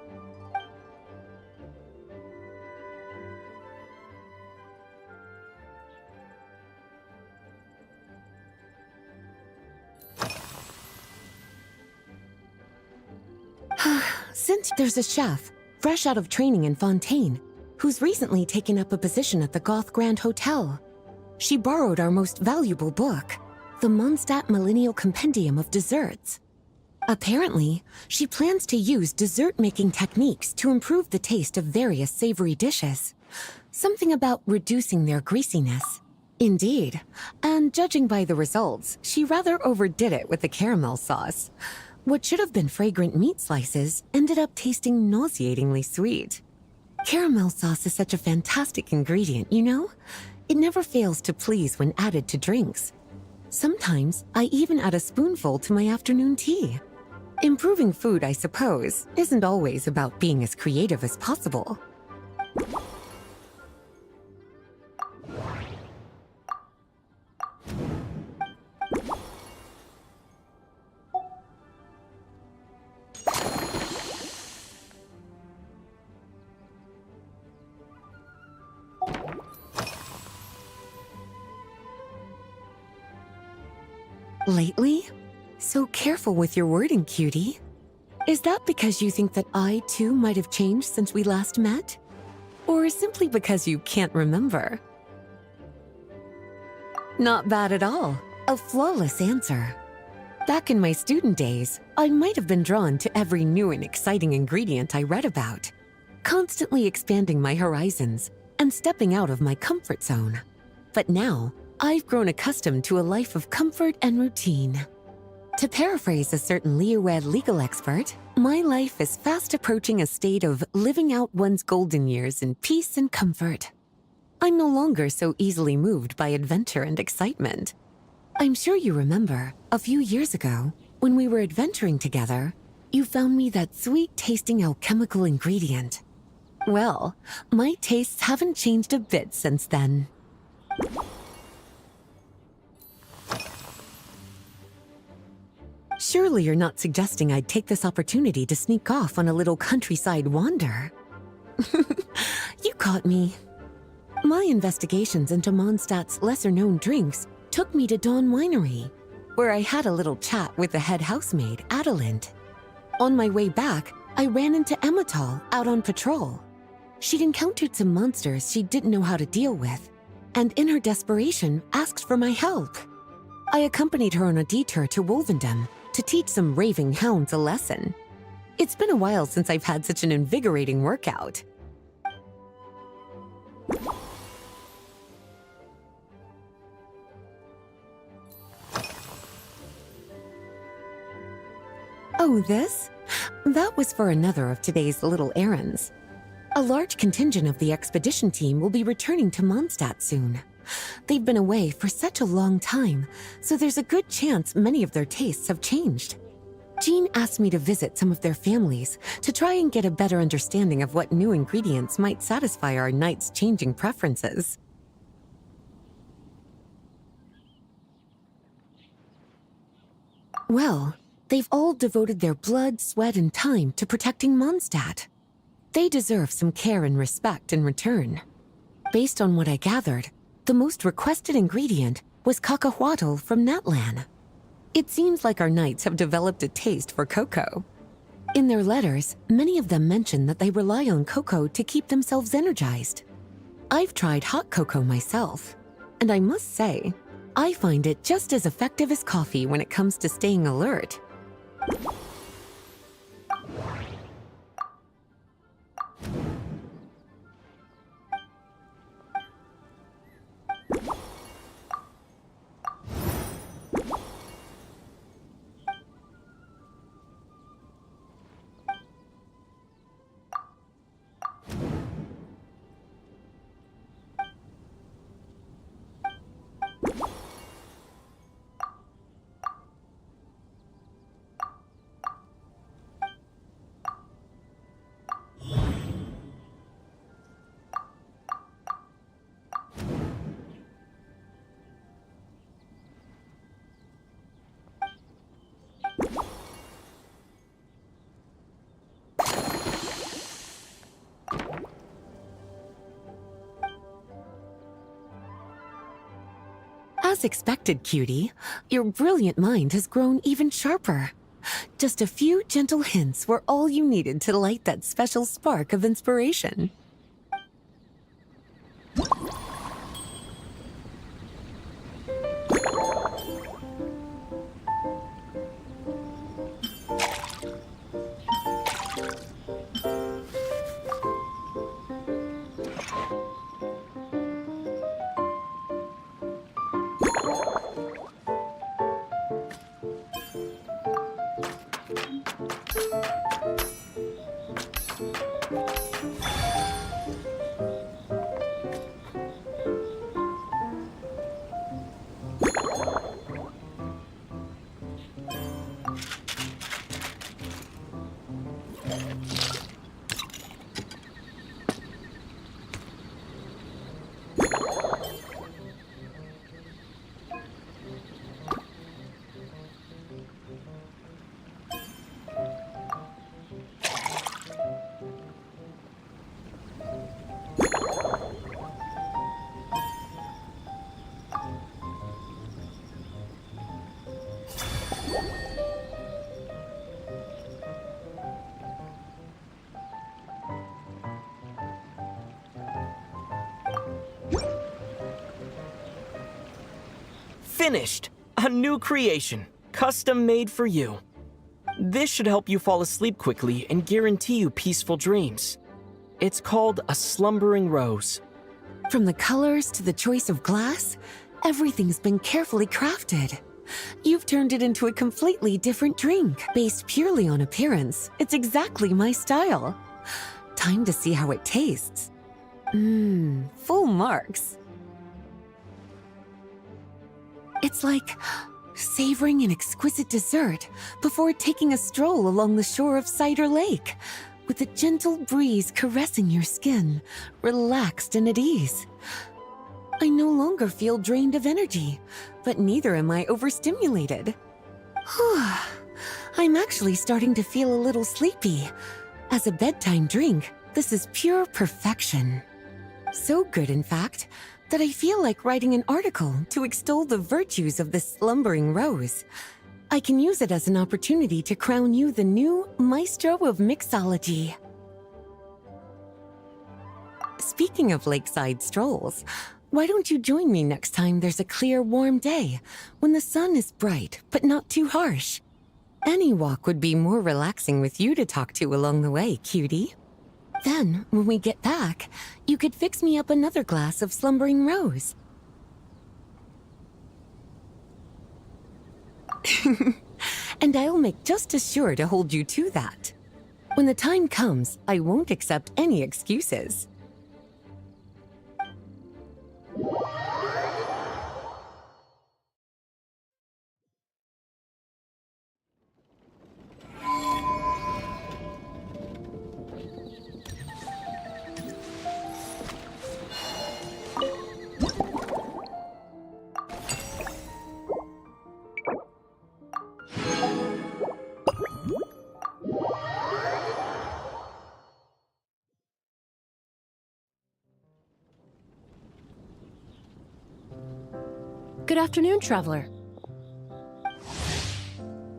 Since there's a chef, fresh out of training in Fontaine, who's recently taken up a position at the Goth Grand Hotel. She borrowed our most valuable book, the Mondstadt Millennial Compendium of Desserts. Apparently, she plans to use dessert-making techniques to improve the taste of various savory dishes. Something about reducing their greasiness. Indeed, and judging by the results, she rather overdid it with the caramel sauce. What should have been fragrant meat slices ended up tasting nauseatingly sweet. Caramel sauce is such a fantastic ingredient, you know? It never fails to please when added to drinks. Sometimes I even add a spoonful to my afternoon tea. Improving food, I suppose, isn't always about being as creative as possible. Lately? So careful with your wording, cutie. Is that because you think that I, too, might have changed since we last met? Or simply because you can't remember? Not bad at all. A flawless answer. Back in my student days, I might have been drawn to every new and exciting ingredient I read about, constantly expanding my horizons and stepping out of my comfort zone. But now, I've grown accustomed to a life of comfort and routine. To paraphrase a certain Leowed legal expert, my life is fast approaching a state of living out one's golden years in peace and comfort. I'm no longer so easily moved by adventure and excitement. I'm sure you remember, a few years ago, when we were adventuring together, you found me that sweet-tasting alchemical ingredient. Well, my tastes haven't changed a bit since then. Surely you're not suggesting I'd take this opportunity to sneak off on a little countryside wander. You caught me. My investigations into Mondstadt's lesser-known drinks took me to Dawn Winery, where I had a little chat with the head housemaid, Adelind. On my way back, I ran into Emmetall out on patrol. She'd encountered some monsters she didn't know how to deal with, and in her desperation, asked for my help. I accompanied her on a detour to Wolvendom to teach some raving hounds a lesson. It's been a while since I've had such an invigorating workout. Oh, this? That was for another of today's little errands. A large contingent of the expedition team will be returning to Mondstadt soon. They've been away for such a long time, so there's a good chance many of their tastes have changed. Jean asked me to visit some of their families to try and get a better understanding of what new ingredients might satisfy our knights' changing preferences. Well, they've all devoted their blood, sweat, and time to protecting Mondstadt. They deserve some care and respect in return. Based on what I gathered, the most requested ingredient was cacahuatl from Natlan. It seems like our knights have developed a taste for cocoa. In their letters, many of them mention that they rely on cocoa to keep themselves energized. I've tried hot cocoa myself, and I must say, I find it just as effective as coffee when it comes to staying alert. As expected, cutie, your brilliant mind has grown even sharper. Just a few gentle hints were all you needed to light that special spark of inspiration. Finished! A new creation, custom made for you. This should help you fall asleep quickly and guarantee you peaceful dreams. It's called a slumbering rose. From the colors to the choice of glass, everything's been carefully crafted. You've turned it into a completely different drink, based purely on appearance. It's exactly my style. Time to see how it tastes. Full marks. It's like savoring an exquisite dessert before taking a stroll along the shore of Cider Lake, with a gentle breeze caressing your skin, relaxed and at ease. I no longer feel drained of energy, but neither am I overstimulated. I'm actually starting to feel a little sleepy. As a bedtime drink, this is pure perfection. So good, in fact, that I feel like writing an article to extol the virtues of this slumbering rose. I can use it as an opportunity to crown you the new maestro of mixology. Speaking of lakeside strolls, why don't you join me next time there's a clear, warm day, when the sun is bright but not too harsh? Any walk would be more relaxing with you to talk to along the way, cutie. Then, when we get back, you could fix me up another glass of slumbering rose. And I'll make just as sure to hold you to that. When the time comes, I won't accept any excuses. Good afternoon, traveler.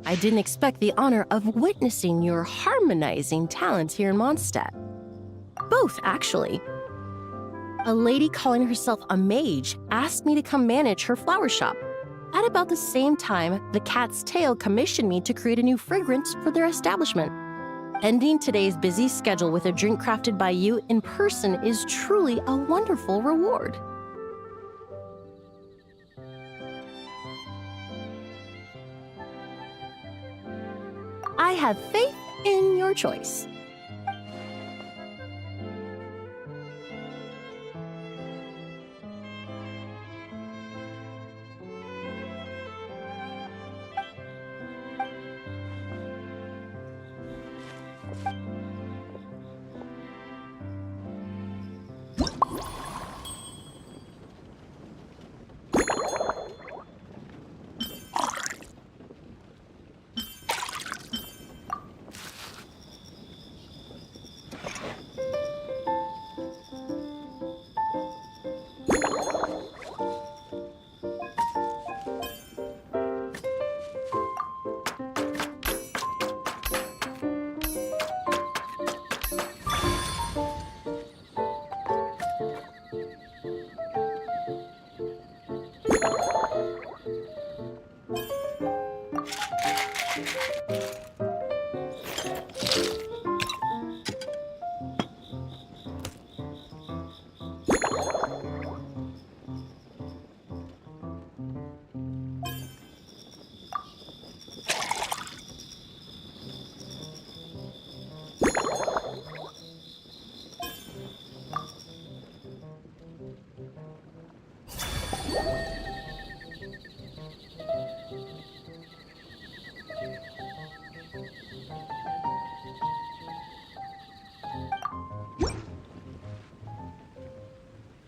I didn't expect the honor of witnessing your harmonizing talents here in Mondstadt. Both, actually. A lady calling herself a mage asked me to come manage her flower shop. At about the same time, the Cat's Tail commissioned me to create a new fragrance for their establishment. Ending today's busy schedule with a drink crafted by you in person is truly a wonderful reward. I have faith in your choice.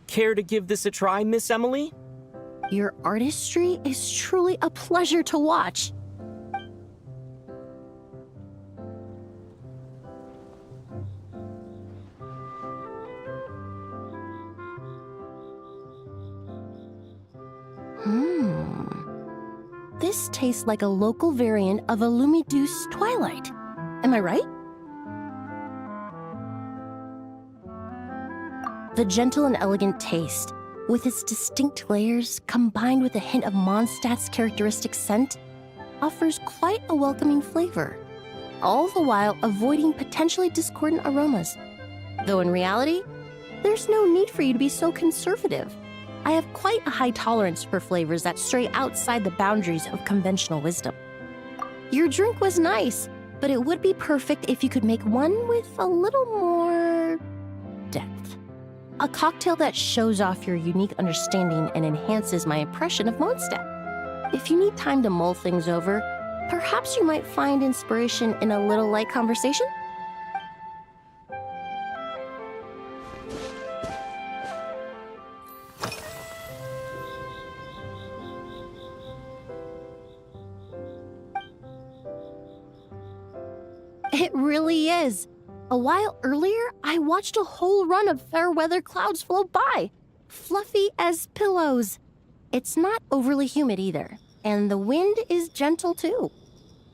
Care to give this a try, Miss Emily? Your artistry is truly a pleasure to watch. This tastes like a local variant of a Lumiduce Twilight. Am I right? The gentle and elegant taste, with its distinct layers combined with a hint of Mondstadt's characteristic scent, offers quite a welcoming flavor, all the while avoiding potentially discordant aromas. Though in reality, there's no need for you to be so conservative. I have quite a high tolerance for flavors that stray outside the boundaries of conventional wisdom. Your drink was nice, but it would be perfect if you could make one with a little more depth. A cocktail that shows off your unique understanding and enhances my impression of Mondstadt. If you need time to mull things over, perhaps you might find inspiration in a little light conversation? It really is. A while earlier, I watched a whole run of fair weather clouds float by, fluffy as pillows. It's not overly humid either, and the wind is gentle too.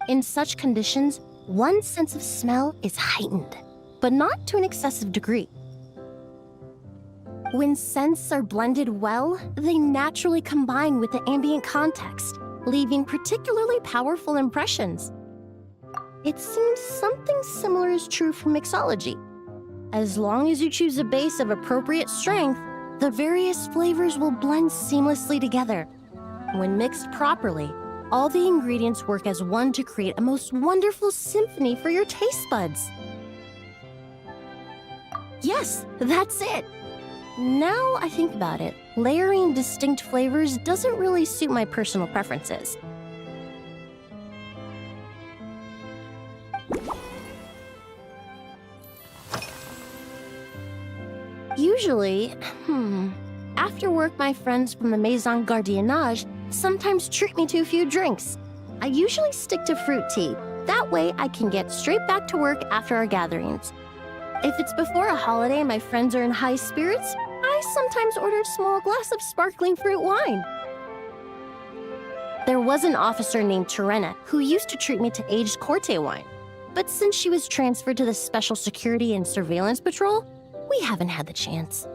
In such conditions, one's sense of smell is heightened, but not to an excessive degree. When scents are blended well, they naturally combine with the ambient context, leaving particularly powerful impressions. It seems something similar is true for mixology. As long as you choose a base of appropriate strength, the various flavors will blend seamlessly together. When mixed properly, all the ingredients work as one to create a most wonderful symphony for your taste buds. Yes, that's it. Now I think about it, layering distinct flavors doesn't really suit my personal preferences. Usually, after work, my friends from the Maison Gardiennage sometimes treat me to a few drinks. I usually stick to fruit tea. That way, I can get straight back to work after our gatherings. If it's before a holiday and my friends are in high spirits, I sometimes order a small glass of sparkling fruit wine. There was an officer named Terena who used to treat me to aged Corte wine. But since she was transferred to the Special Security and Surveillance Patrol, we haven't had the chance.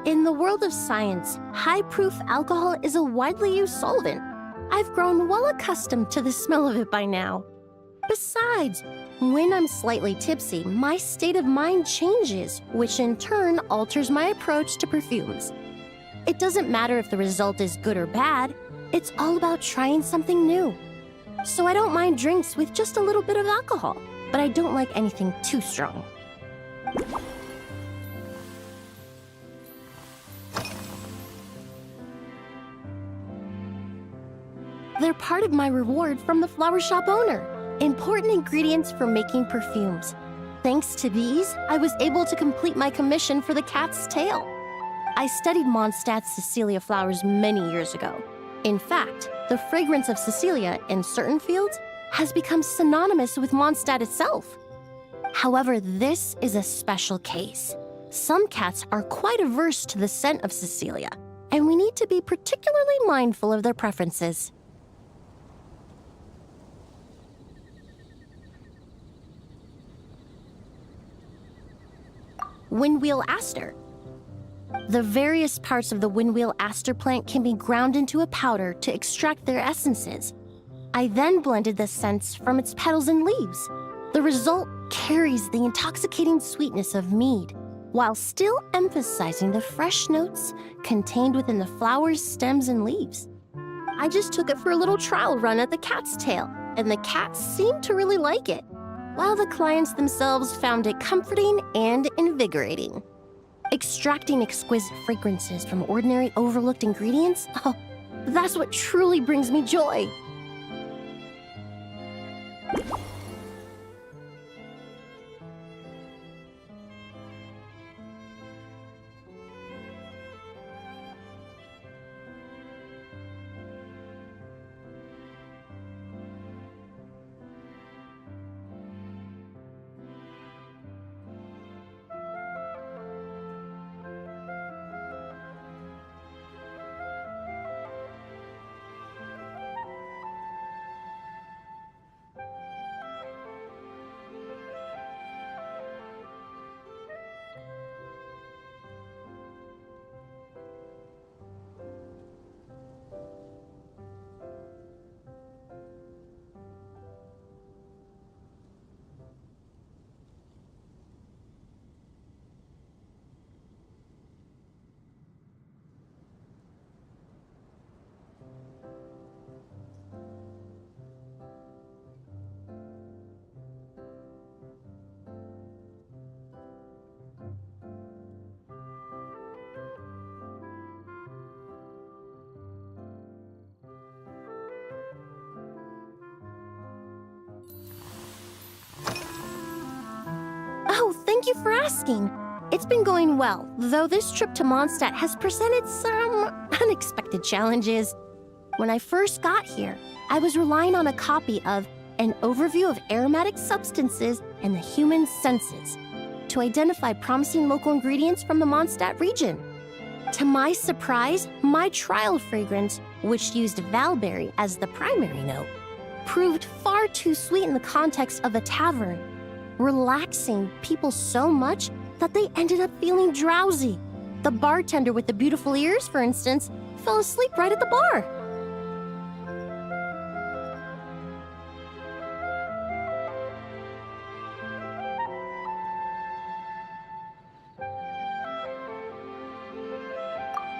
In the world of science, high-proof alcohol is a widely used solvent. I've grown well accustomed to the smell of it by now. Besides, when I'm slightly tipsy, my state of mind changes, which in turn alters my approach to perfumes. It doesn't matter if the result is good or bad, it's all about trying something new. So I don't mind drinks with just a little bit of alcohol, but I don't like anything too strong. They're part of my reward from the flower shop owner. Important ingredients for making perfumes. Thanks to these, I was able to complete my commission for the cat's tail. I studied Mondstadt's Cecilia flowers many years ago. In fact, the fragrance of Cecilia in certain fields has become synonymous with Mondstadt itself. However, this is a special case. Some cats are quite averse to the scent of Cecilia, and we need to be particularly mindful of their preferences. Windwheel aster. The various parts of the windwheel aster plant can be ground into a powder to extract their essences. I then blended the scents from its petals and leaves. The result carries the intoxicating sweetness of mead, while still emphasizing the fresh notes contained within the flower's stems and leaves. I just took it for a little trial run at the cat's tail, and the cats seemed to really like it, while the clients themselves found it comforting and invigorating. Extracting exquisite fragrances from ordinary overlooked ingredients, oh, that's what truly brings me joy. Thank you for asking. It's been going well, though this trip to Mondstadt has presented some unexpected challenges. When I first got here, I was relying on a copy of An Overview of Aromatic Substances and the Human Senses to identify promising local ingredients from the Mondstadt region. To my surprise, my trial fragrance, which used valberry as the primary note, proved far too sweet in the context of a tavern, relaxing people so much that they ended up feeling drowsy. The bartender with the beautiful ears, for instance, fell asleep right at the bar.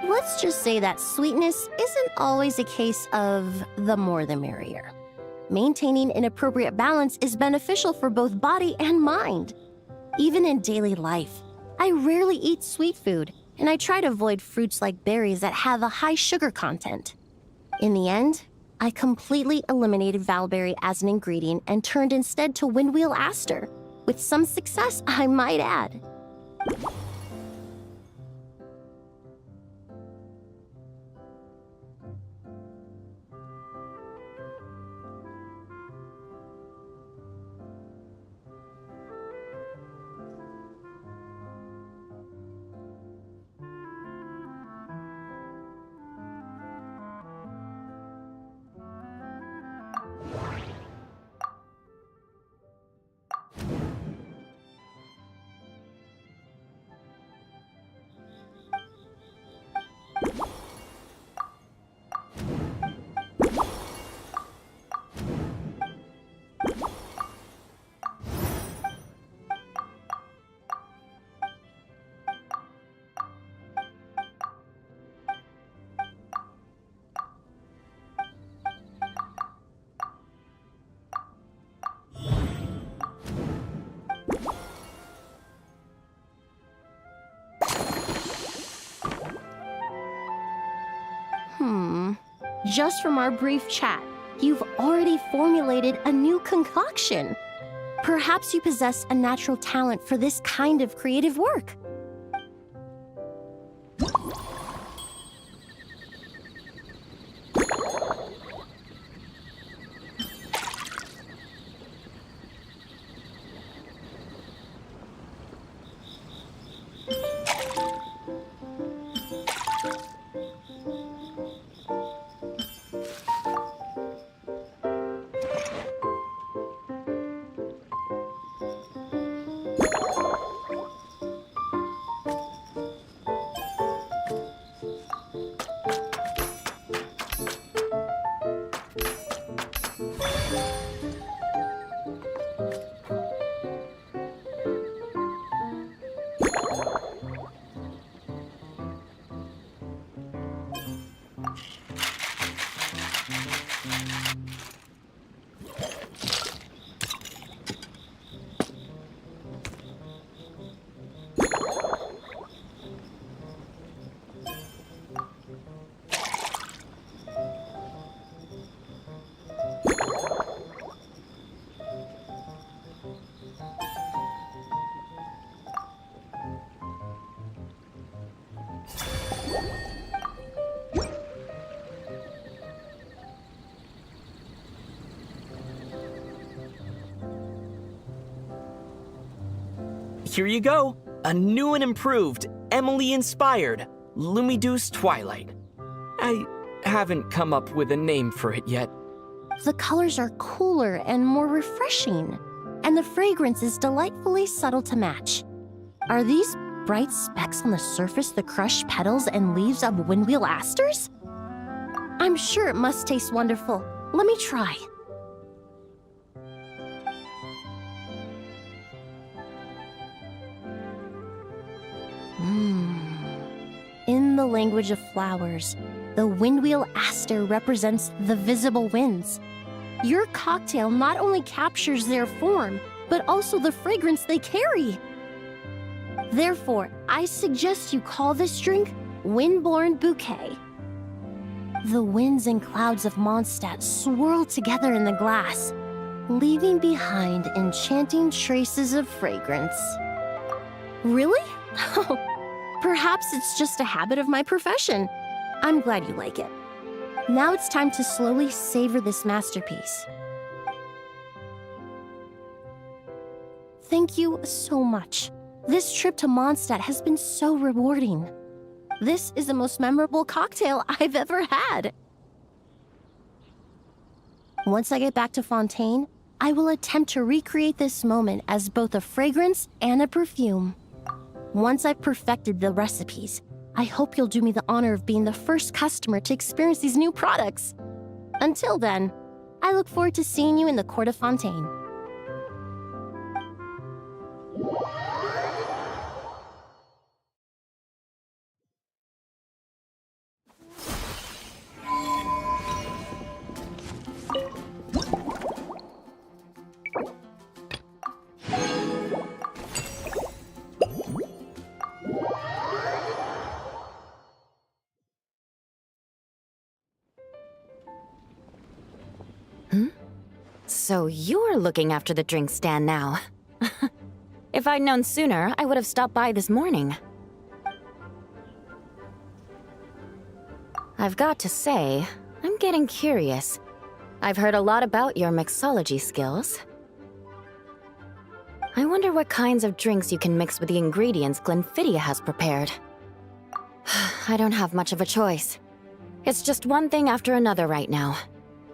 Let's just say that sweetness isn't always a case of the more the merrier. Maintaining an appropriate balance is beneficial for both body and mind. Even in daily life, I rarely eat sweet food, and I try to avoid fruits like berries that have a high sugar content. In the end, I completely eliminated valberry as an ingredient and turned instead to windwheel aster, with some success, I might add. Just from our brief chat, you've already formulated a new concoction. Perhaps you possess a natural talent for this kind of creative work. Here you go. A new and improved, Emily-inspired Lumiduce Twilight. I haven't come up with a name for it yet. The colors are cooler and more refreshing, and the fragrance is delightfully subtle to match. Are these bright specks on the surface the crushed petals and leaves of windwheel asters? I'm sure it must taste wonderful. Let me try. In the language of flowers, the windwheel aster represents the visible winds. Your cocktail not only captures their form, but also the fragrance they carry. Therefore, I suggest you call this drink Windborne Bouquet. The winds and clouds of Mondstadt swirl together in the glass, leaving behind enchanting traces of fragrance. Really? Perhaps it's just a habit of my profession. I'm glad you like it. Now it's time to slowly savor this masterpiece. Thank you so much. This trip to Mondstadt has been so rewarding. This is the most memorable cocktail I've ever had. Once I get back to Fontaine, I will attempt to recreate this moment as both a fragrance and a perfume. Once I've perfected the recipes, I hope you'll do me the honor of being the first customer to experience these new products. Until then, I look forward to seeing you in the Court of Fontaine. So you're looking after the drink stand now. If I'd known sooner, I would have stopped by this morning. I've got to say, I'm getting curious. I've heard a lot about your mixology skills. I wonder what kinds of drinks you can mix with the ingredients Glenfiddich has prepared. I don't have much of a choice. It's just one thing after another right now.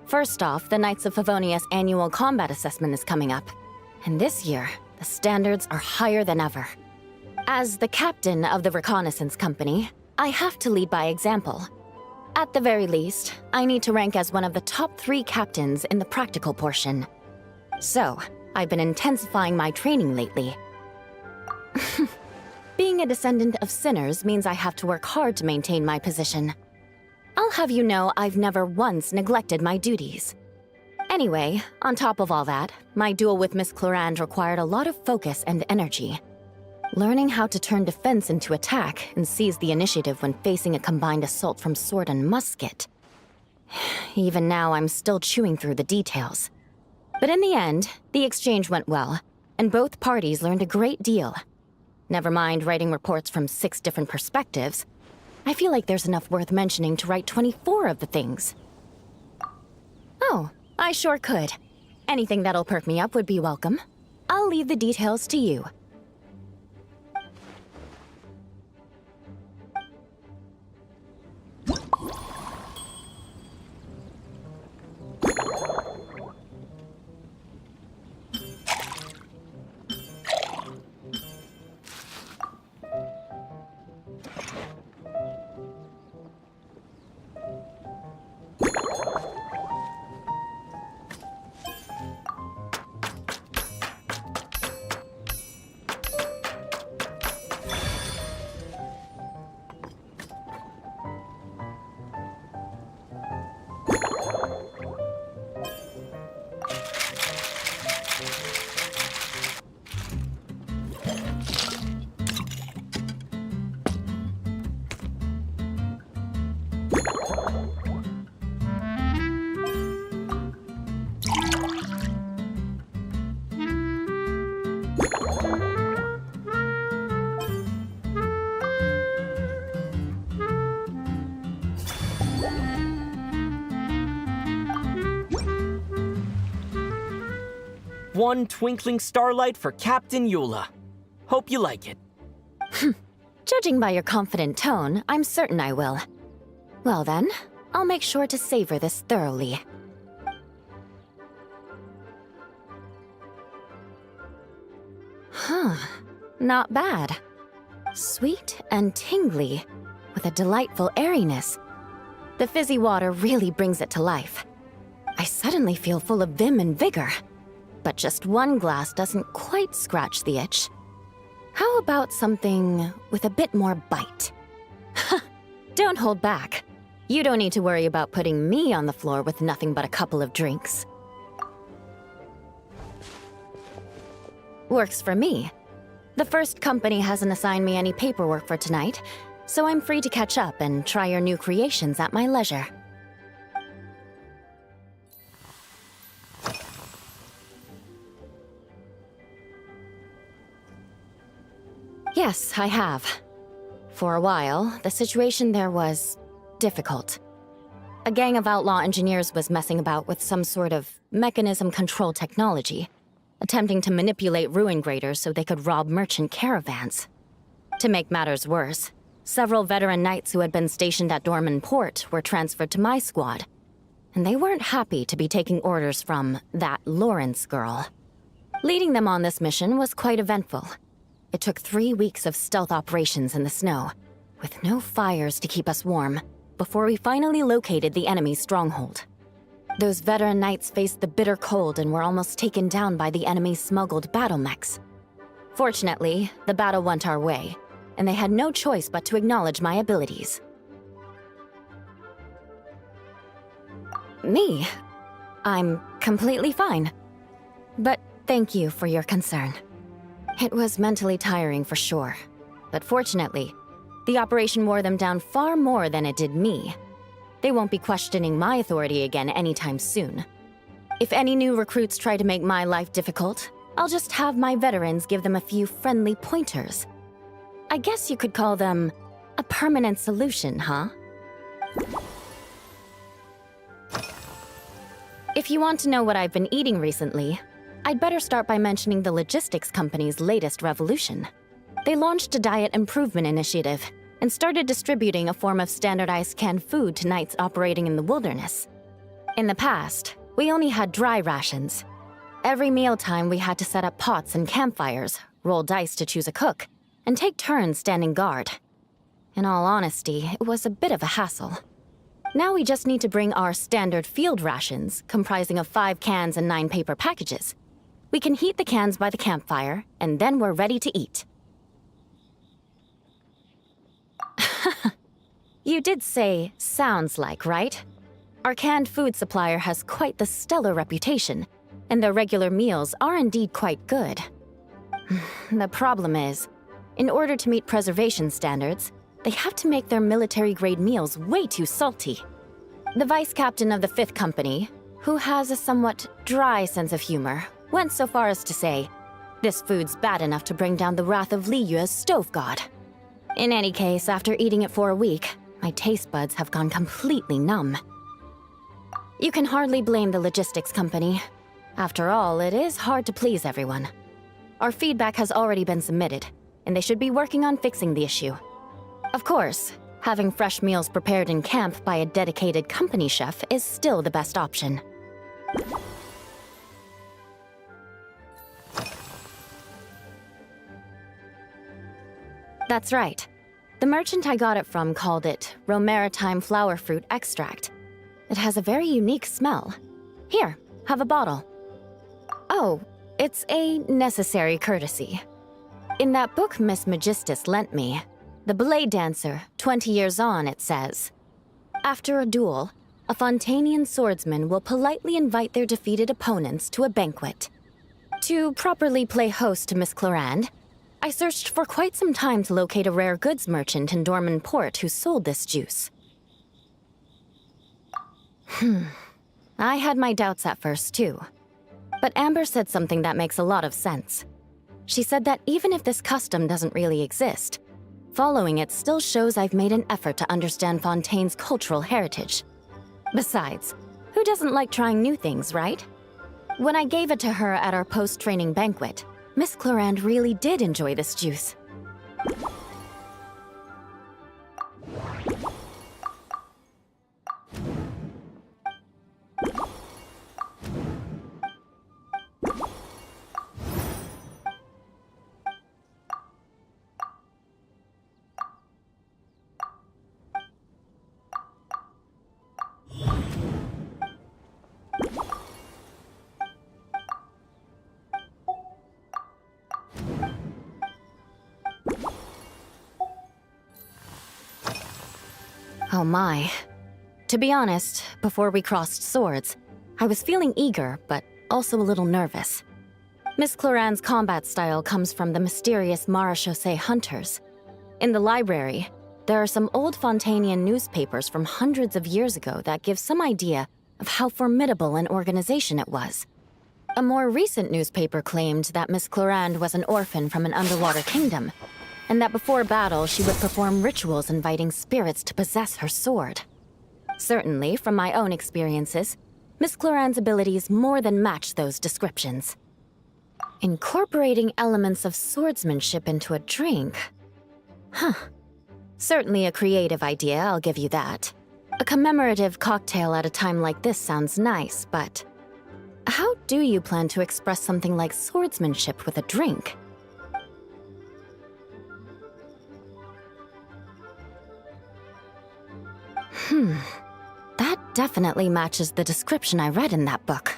First off, the Knights of Favonius annual combat assessment is coming up. And this year, the standards are higher than ever. As the captain of the reconnaissance company, I have to lead by example. At the very least, I need to rank as one of the top 3 captains in the practical portion. So, I've been intensifying my training lately. Being a descendant of sinners means I have to work hard to maintain my position. I'll have you know I've never once neglected my duties. Anyway, on top of all that, my duel with Miss Clorand required a lot of focus and energy. Learning how to turn defense into attack and seize the initiative when facing a combined assault from sword and musket. Even now, I'm still chewing through the details. But in the end, the exchange went well, and both parties learned a great deal. Never mind writing reports from 6 different perspectives, I feel like there's enough worth mentioning to write 24 of the things. Oh, I sure could. Anything that'll perk me up would be welcome. I'll leave the details to you. One twinkling starlight for Captain Eula. Hope you like it. Judging by your confident tone, I'm certain I will. Well then, I'll make sure to savor this thoroughly. Huh, not bad. Sweet and tingly, with a delightful airiness. The fizzy water really brings it to life. I suddenly feel full of vim and vigor. But just one glass doesn't quite scratch the itch. How about something with a bit more bite? Don't hold back. You don't need to worry about putting me on the floor with nothing but a couple of drinks. Works for me. The first company hasn't assigned me any paperwork for tonight, so I'm free to catch up and try your new creations at my leisure. Yes, I have. For a while, the situation there was difficult. A gang of outlaw engineers was messing about with some sort of mechanism control technology, attempting to manipulate ruin graders so they could rob merchant caravans. To make matters worse, several veteran knights who had been stationed at Dorman Port were transferred to my squad, and they weren't happy to be taking orders from that Lawrence girl. Leading them on this mission was quite eventful. It took 3 weeks of stealth operations in the snow, with no fires to keep us warm, before we finally located the enemy's stronghold. Those veteran knights faced the bitter cold and were almost taken down by the enemy's smuggled battle mechs. Fortunately, the battle went our way, and they had no choice but to acknowledge my abilities. Me? I'm completely fine. But thank you for your concern. It was mentally tiring for sure, but fortunately, the operation wore them down far more than it did me. They won't be questioning my authority again anytime soon. If any new recruits try to make my life difficult, I'll just have my veterans give them a few friendly pointers. I guess you could call them a permanent solution, huh? If you want to know what I've been eating recently, I'd better start by mentioning the logistics company's latest revolution. They launched a diet improvement initiative and started distributing a form of standardized canned food to knights operating in the wilderness. In the past, we only had dry rations. Every mealtime we had to set up pots and campfires, roll dice to choose a cook, and take turns standing guard. In all honesty, it was a bit of a hassle. Now we just need to bring our standard field rations, comprising of 5 cans and 9 paper packages. We can heat the cans by the campfire, and then we're ready to eat. You did say, sounds like, right? Our canned food supplier has quite the stellar reputation, and their regular meals are indeed quite good. The problem is, in order to meet preservation standards, they have to make their military-grade meals way too salty. The vice captain of the 5th Company, who has a somewhat dry sense of humor, went so far as to say, this food's bad enough to bring down the wrath of Li Yue's stove god. In any case, after eating it for a week, my taste buds have gone completely numb. You can hardly blame the logistics company. After all, it is hard to please everyone. Our feedback has already been submitted, and they should be working on fixing the issue. Of course, having fresh meals prepared in camp by a dedicated company chef is still the best option. That's right. The merchant I got it from called it Romaritime flower fruit extract. It has a very unique smell. Here, have a bottle. Oh, it's a necessary courtesy. In that book Miss Magistus lent me, The Blade Dancer, 20 Years On, it says, after a duel, a Fontanian swordsman will politely invite their defeated opponents to a banquet. To properly play host to Miss Clorand, I searched for quite some time to locate a rare goods merchant in Dorman Port who sold this juice. I had my doubts at first, too. But Amber said something that makes a lot of sense. She said that even if this custom doesn't really exist, following it still shows I've made an effort to understand Fontaine's cultural heritage. Besides, who doesn't like trying new things, right? When I gave it to her at our post-training banquet, Miss Clorand really did enjoy this juice. Oh my. To be honest, before we crossed swords, I was feeling eager, but also a little nervous. Miss Clorand's combat style comes from the mysterious Marechaussee hunters. In the library, there are some old Fontanian newspapers from hundreds of years ago that give some idea of how formidable an organization it was. A more recent newspaper claimed that Miss Clorand was an orphan from an underwater kingdom, and that before battle she would perform rituals inviting spirits to possess her sword. Certainly, from my own experiences, Miss Cloran's abilities more than match those descriptions. Incorporating elements of swordsmanship into a drink? Huh. Certainly a creative idea, I'll give you that. A commemorative cocktail at a time like this sounds nice, but how do you plan to express something like swordsmanship with a drink? That definitely matches the description I read in that book.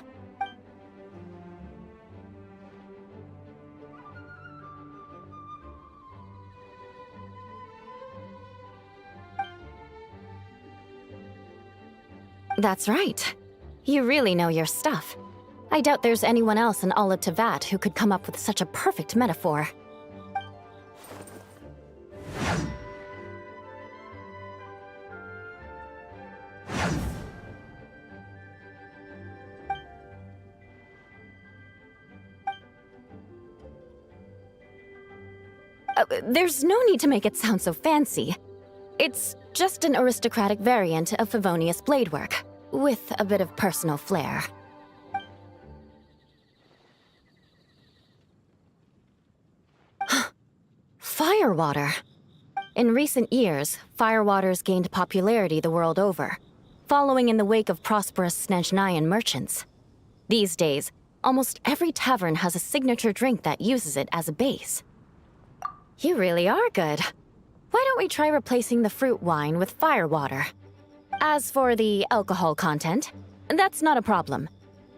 That's right. You really know your stuff. I doubt there's anyone else in all of Tevat who could come up with such a perfect metaphor. There's no need to make it sound so fancy. It's just an aristocratic variant of Favonius bladework, with a bit of personal flair. Firewater. In recent years, firewaters gained popularity the world over, following in the wake of prosperous Snezhnayan merchants. These days, almost every tavern has a signature drink that uses it as a base. You really are good. Why don't we try replacing the fruit wine with firewater? As for the alcohol content, that's not a problem.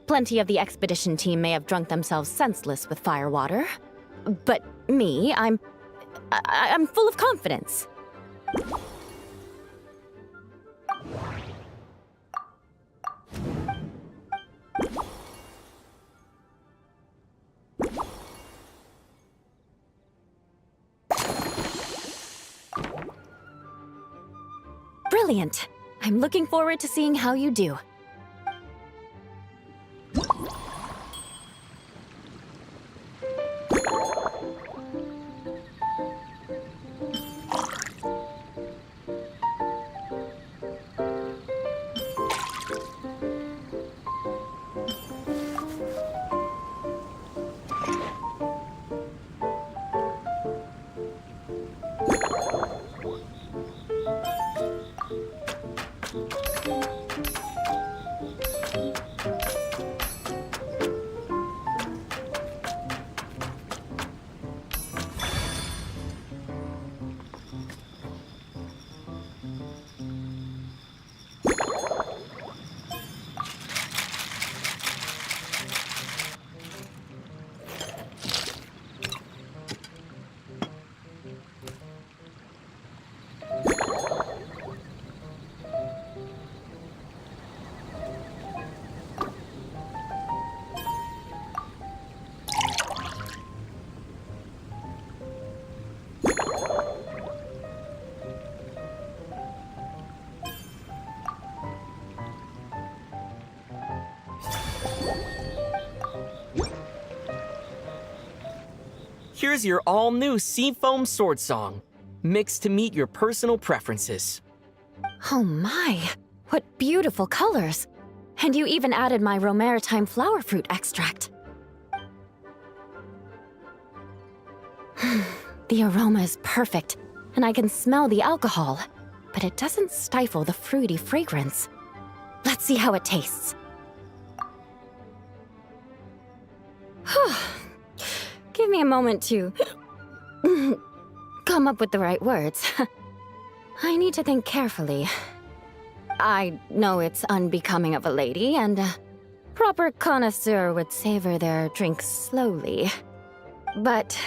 Plenty of the expedition team may have drunk themselves senseless with firewater. But me, I'm full of confidence. Brilliant. I'm looking forward to seeing how you do. Here's your all-new Seafoam Sword Song, mixed to meet your personal preferences. Oh my, what beautiful colors! And you even added my Romaritime flower fruit extract. The aroma is perfect, and I can smell the alcohol, but it doesn't stifle the fruity fragrance. Let's see how it tastes. Give me a moment to come up with the right words. I need to think carefully. I know it's unbecoming of a lady, and a proper connoisseur would savor their drinks slowly. But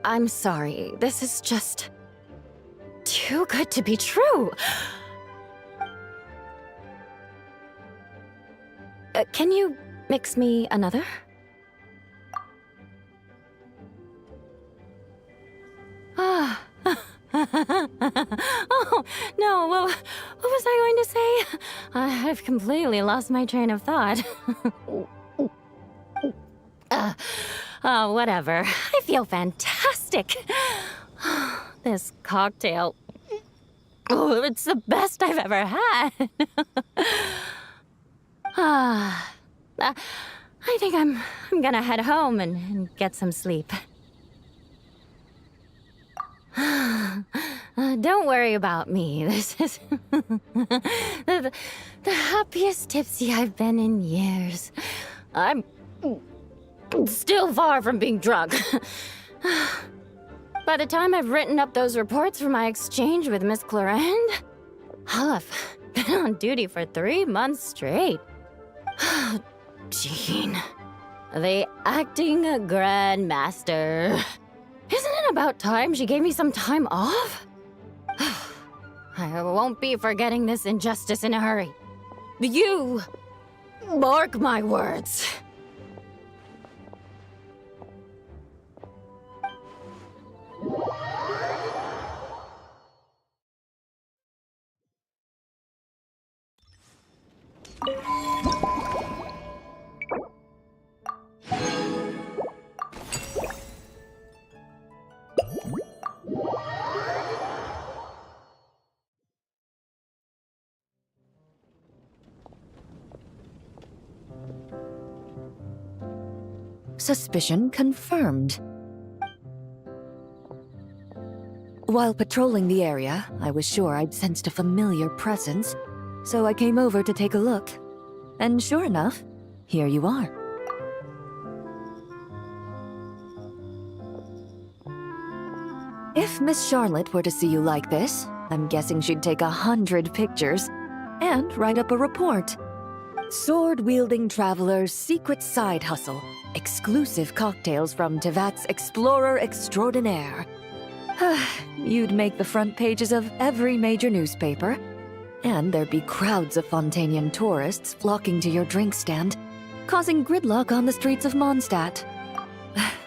I'm sorry, this is just too good to be true. Can you mix me another? Oh, no, what was I going to say? I've completely lost my train of thought. Whatever. I feel fantastic. This cocktail. Oh, it's the best I've ever had. I think I'm gonna head home and get some sleep. Don't worry about me. This is the happiest tipsy I've been in years. I'm still far from being drunk. By the time I've written up those reports for my exchange with Miss Clarend, I'll have been on duty for 3 months straight. Jean, the acting grandmaster. Isn't it about time she gave me some time off? I won't be forgetting this injustice in a hurry. You mark my words. Suspicion confirmed. While patrolling the area, I was sure I'd sensed a familiar presence, so I came over to take a look. And sure enough, here you are. If Miss Charlotte were to see you like this, I'm guessing she'd take 100 pictures and write up a report. Sword-wielding traveler's secret side hustle. Exclusive cocktails from Tevat's Explorer Extraordinaire. You'd make the front pages of every major newspaper, and there'd be crowds of Fontanian tourists flocking to your drink stand, causing gridlock on the streets of Mondstadt.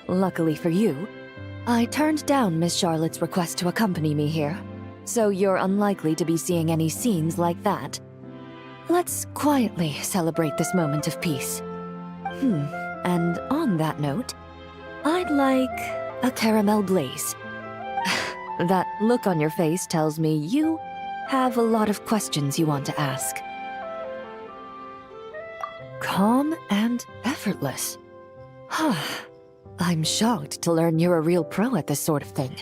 Luckily for you, I turned down Miss Charlotte's request to accompany me here, so you're unlikely to be seeing any scenes like that. Let's quietly celebrate this moment of peace. And on that note, I'd like a caramel blaze. That look on your face tells me you have a lot of questions you want to ask. Calm and effortless. I'm shocked to learn you're a real pro at this sort of thing.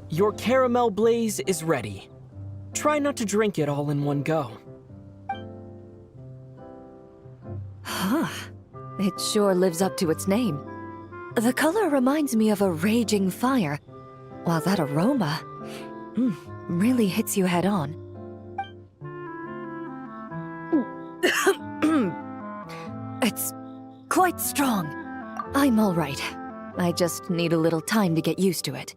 Your caramel blaze is ready. Try not to drink it all in one go. It sure lives up to its name. The color reminds me of a raging fire, while that aroma really hits you head on. It's quite strong. I'm all right. I just need a little time to get used to it.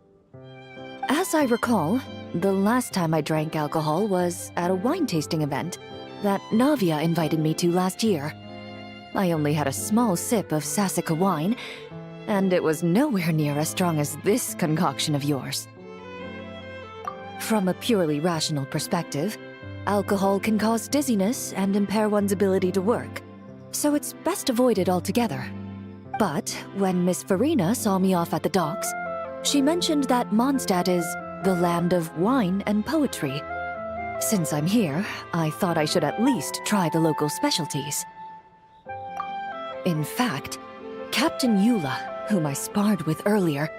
As I recall, the last time I drank alcohol was at a wine tasting event that Navia invited me to last year. I only had a small sip of Sassica wine, and it was nowhere near as strong as this concoction of yours. From a purely rational perspective, alcohol can cause dizziness and impair one's ability to work, so it's best avoided altogether. But when Miss Farina saw me off at the docks, she mentioned that Mondstadt is the land of wine and poetry. Since I'm here, I thought I should at least try the local specialties. In fact, Captain Eula, whom I sparred with earlier,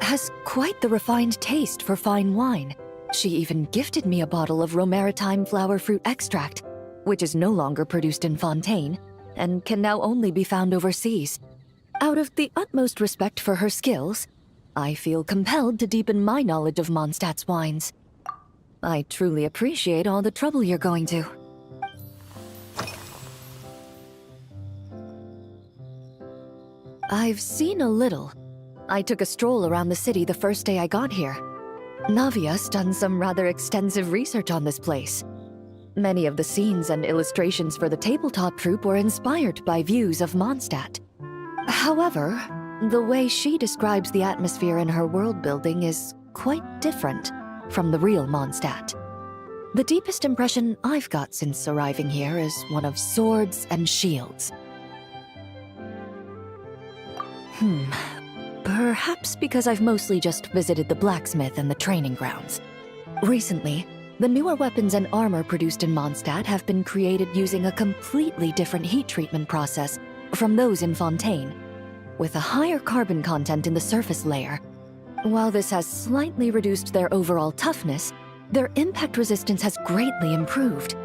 has quite the refined taste for fine wine. She even gifted me a bottle of Romaritime flower fruit extract, which is no longer produced in Fontaine, and can now only be found overseas. Out of the utmost respect for her skills, I feel compelled to deepen my knowledge of Mondstadt's wines. I truly appreciate all the trouble you're going to. I've seen a little. I took a stroll around the city the first day I got here. Navia's done some rather extensive research on this place. Many of the scenes and illustrations for the tabletop troupe were inspired by views of Mondstadt. However, the way she describes the atmosphere in her world building is quite different from the real Mondstadt. The deepest impression I've got since arriving here is one of swords and shields. Perhaps because I've mostly just visited the blacksmith and the training grounds. Recently, the newer weapons and armor produced in Mondstadt have been created using a completely different heat treatment process from those in Fontaine, with a higher carbon content in the surface layer. While this has slightly reduced their overall toughness, their impact resistance has greatly improved.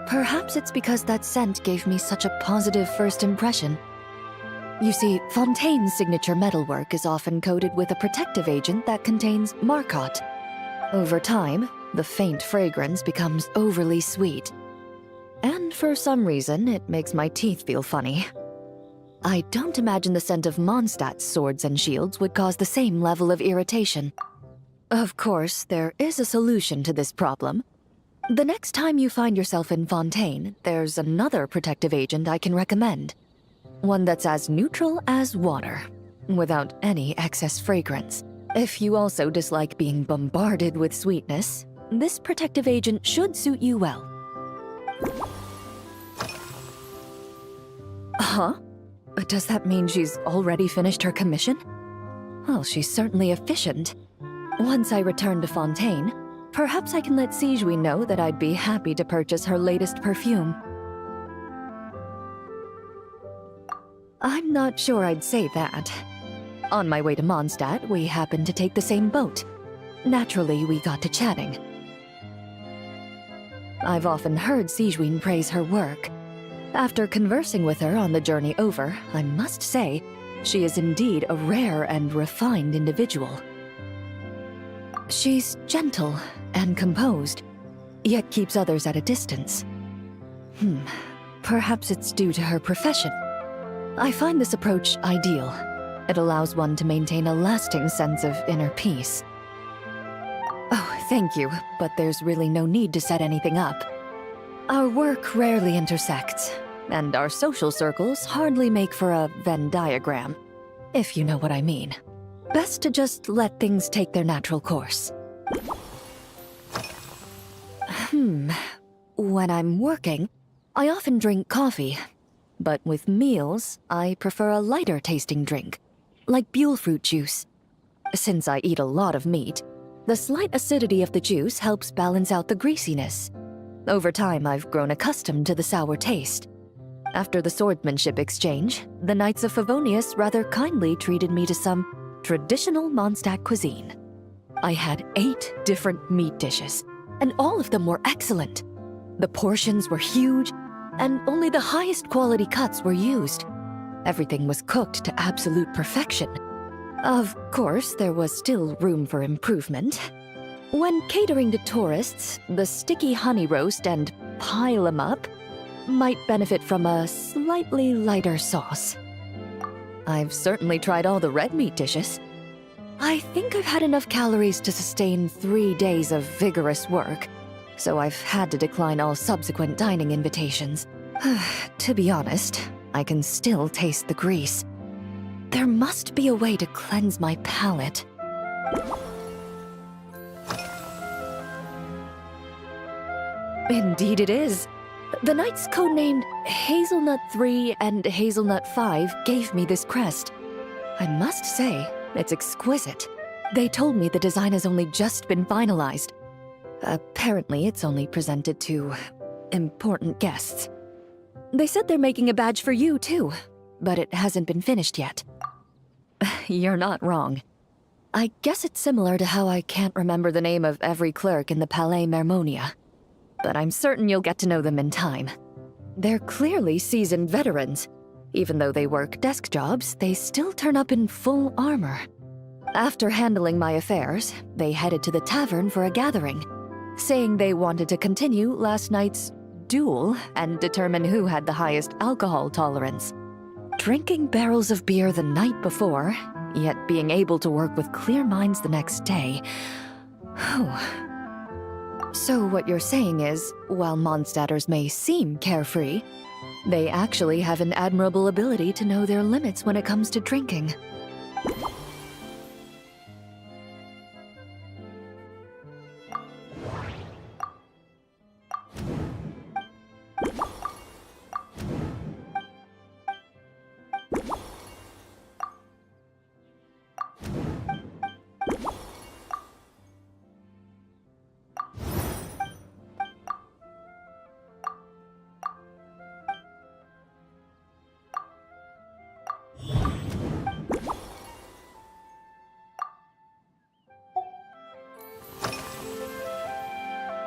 Perhaps it's because that scent gave me such a positive first impression. You see, Fontaine's signature metalwork is often coated with a protective agent that contains Marcotte. Over time, the faint fragrance becomes overly sweet. And for some reason, it makes my teeth feel funny. I don't imagine the scent of Mondstadt's swords and shields would cause the same level of irritation. Of course, there is a solution to this problem. The next time you find yourself in Fontaine, there's another protective agent I can recommend. One that's as neutral as water, without any excess fragrance. If you also dislike being bombarded with sweetness, this protective agent should suit you well. Huh? Does that mean she's already finished her commission? Well, she's certainly efficient. Once I return to Fontaine, perhaps I can let Sigewinne know that I'd be happy to purchase her latest perfume. I'm not sure I'd say that. On my way to Mondstadt, we happened to take the same boat. Naturally, we got to chatting. I've often heard Sigewinne praise her work. After conversing with her on the journey over, I must say, she is indeed a rare and refined individual. She's gentle and composed, yet keeps others at a distance. Perhaps it's due to her profession. I find this approach ideal. It allows one to maintain a lasting sense of inner peace. Oh, thank you, but there's really no need to set anything up. Our work rarely intersects, and our social circles hardly make for a Venn diagram, if you know what I mean. Best to just let things take their natural course. When I'm working, I often drink coffee. But with meals, I prefer a lighter tasting drink, like Buell fruit juice. Since I eat a lot of meat, the slight acidity of the juice helps balance out the greasiness. Over time, I've grown accustomed to the sour taste. After the swordsmanship exchange, the Knights of Favonius rather kindly treated me to some traditional Mondstadt cuisine. I had 8 different meat dishes, and all of them were excellent. The portions were huge, and only the highest quality cuts were used. Everything was cooked to absolute perfection. Of course, there was still room for improvement. When catering to tourists, the sticky honey roast and pile 'em up might benefit from a slightly lighter sauce. I've certainly tried all the red meat dishes. I think I've had enough calories to sustain 3 days of vigorous work, so I've had to decline all subsequent dining invitations. To be honest, I can still taste the grease. There must be a way to cleanse my palate. Indeed it is. The knights codenamed Hazelnut 3 and Hazelnut 5 gave me this crest. I must say, it's exquisite. They told me the design has only just been finalized. Apparently, it's only presented to important guests. They said they're making a badge for you, too, but it hasn't been finished yet. You're not wrong. I guess it's similar to how I can't remember the name of every clerk in the Palais Mermonia. But I'm certain you'll get to know them in time. They're clearly seasoned veterans. Even though they work desk jobs, they still turn up in full armor. After handling my affairs, they headed to the tavern for a gathering, saying they wanted to continue last night's duel and determine who had the highest alcohol tolerance. Drinking barrels of beer the night before, yet being able to work with clear minds the next day. So what you're saying is, while Mondstadters may seem carefree, they actually have an admirable ability to know their limits when it comes to drinking.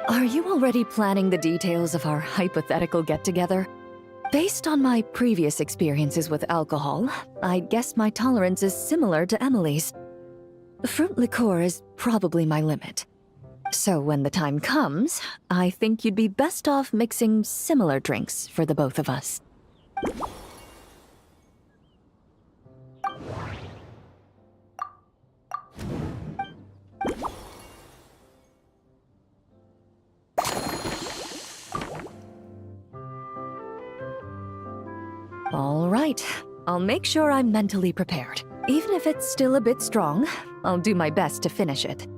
Are you already planning the details of our hypothetical get-together? Based on my previous experiences with alcohol, I guess my tolerance is similar to Emily's. Fruit liqueur is probably my limit. So when the time comes, I think you'd be best off mixing similar drinks for the both of us. All right, I'll make sure I'm mentally prepared. Even if it's still a bit strong, I'll do my best to finish it.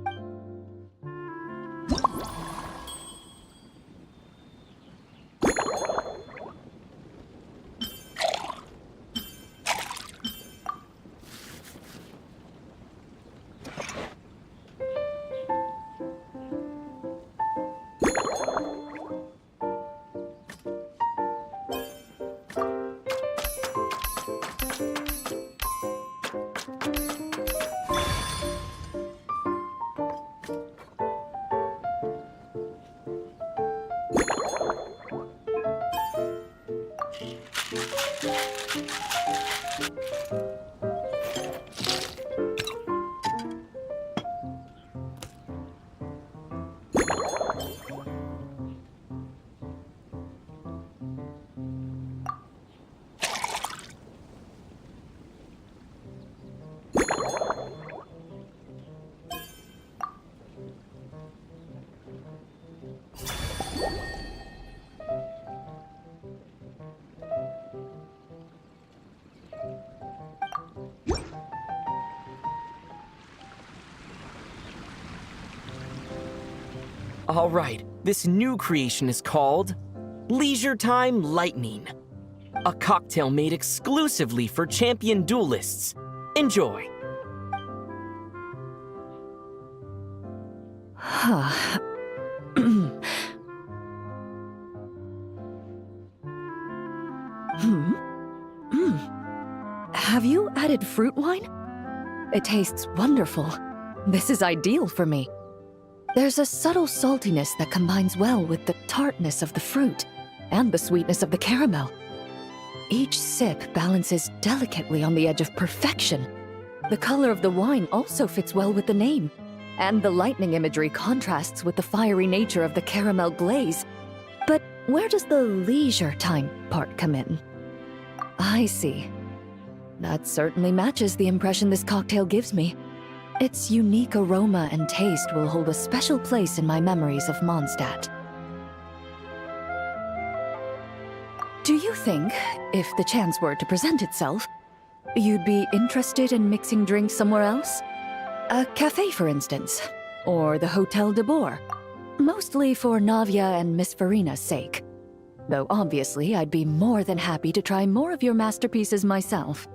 All right, this new creation is called Leisure Time Lightning. A cocktail made exclusively for champion duelists. Enjoy. Have you added fruit wine? It tastes wonderful. This is ideal for me. There's a subtle saltiness that combines well with the tartness of the fruit and the sweetness of the caramel. Each sip balances delicately on the edge of perfection. The color of the wine also fits well with the name, and the lightning imagery contrasts with the fiery nature of the caramel glaze. But where does the leisure time part come in? I see. That certainly matches the impression this cocktail gives me. Its unique aroma and taste will hold a special place in my memories of Mondstadt. Do you think, if the chance were to present itself, you'd be interested in mixing drinks somewhere else? A cafe, for instance, or the Hotel de Boer, mostly for Navia and Miss Farina's sake. Though obviously I'd be more than happy to try more of your masterpieces myself.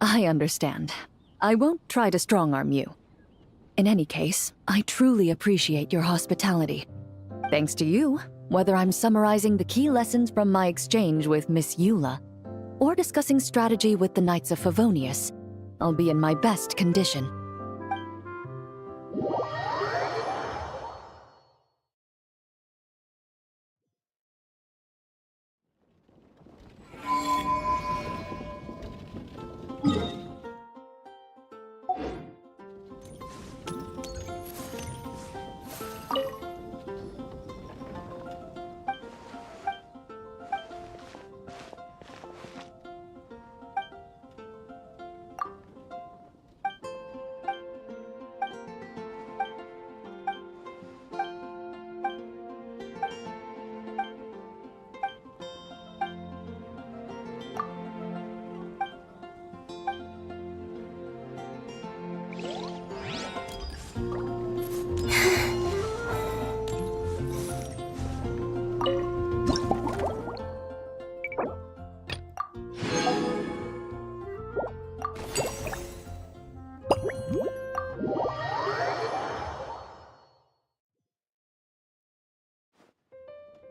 I understand. I won't try to strong-arm you. In any case, I truly appreciate your hospitality. Thanks to you, whether I'm summarizing the key lessons from my exchange with Miss Eula, or discussing strategy with the Knights of Favonius, I'll be in my best condition.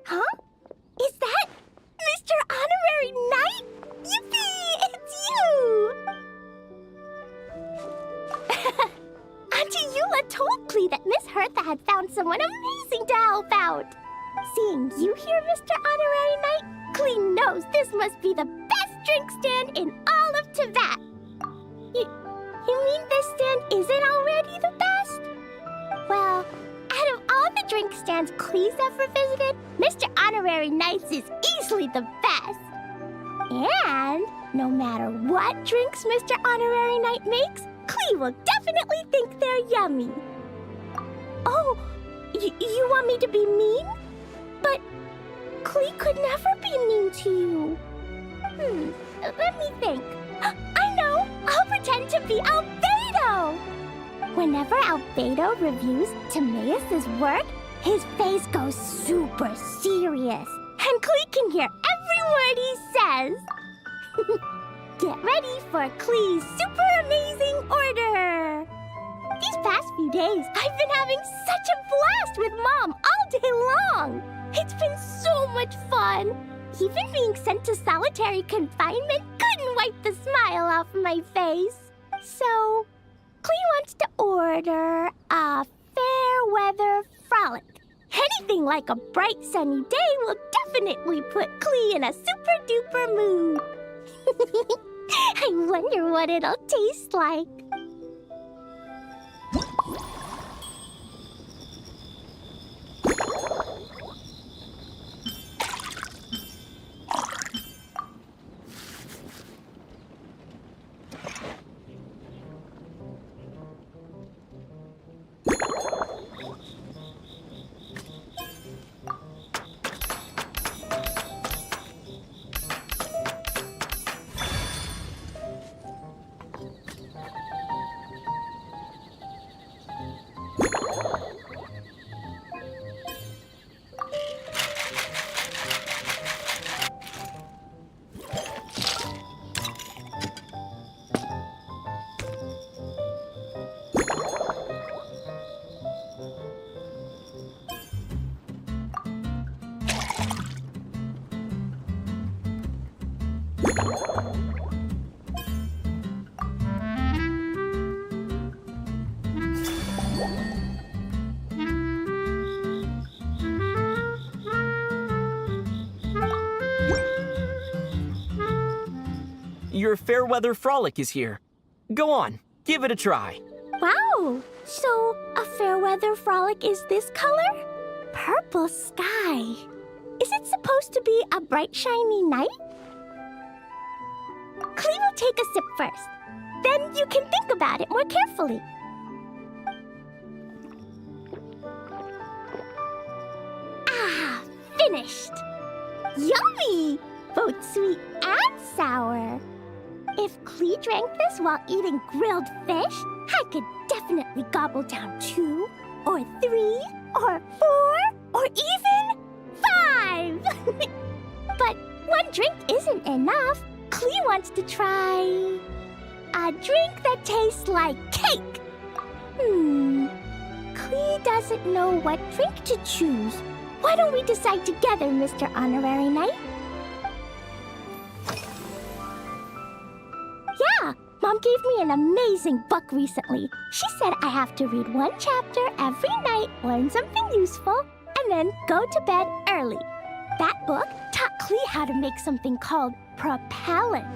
Huh? Is that Mr. Honorary Knight? Yippee! It's you! Auntie Eula told Klee that Miss Hertha had found someone amazing to help out. Seeing you here, Mr. Honorary Knight, Klee knows this must be the best drink stand in all of Teyvat. You mean this stand isn't already the best? Well, out of all the drink stands Klee's ever visited, Mr. Honorary Knight's is easily the best. And no matter what drinks Mr. Honorary Knight makes, Klee will definitely think they're yummy. Oh, you want me to be mean? But Klee could never be mean to you. Let me think. I know! I'll pretend to be Albedo! Whenever Albedo reviews Timaeus' work, his face goes super serious, and Klee can hear every word he says. Get ready for Klee's super amazing order! These past few days, I've been having such a blast with Mom all day long! It's been so much fun! Even being sent to solitary confinement couldn't wipe the smile off my face. So, Klee wants to order a fair weather frolic. Anything like a bright sunny day will definitely put Klee in a super duper mood. I wonder what it'll taste like. Your Fairweather Frolic is here. Go on, give it a try. Wow! So, a fair weather frolic is this color? Purple sky. Is it supposed to be a bright, shiny night? Klee will take a sip first. Then you can think about it more carefully. Ah, finished! Yummy! Both sweet and sour. If Klee drank this while eating grilled fish, I could definitely gobble down 2, or 3, or 4, or even 5. But one drink isn't enough. Klee wants to try a drink that tastes like cake. Klee doesn't know what drink to choose. Why don't we decide together, Mr. Honorary Knight? Yeah, Mom gave me an amazing book recently. She said I have to read one chapter every night, learn something useful, and then go to bed early. That book taught Klee how to make something called propellant.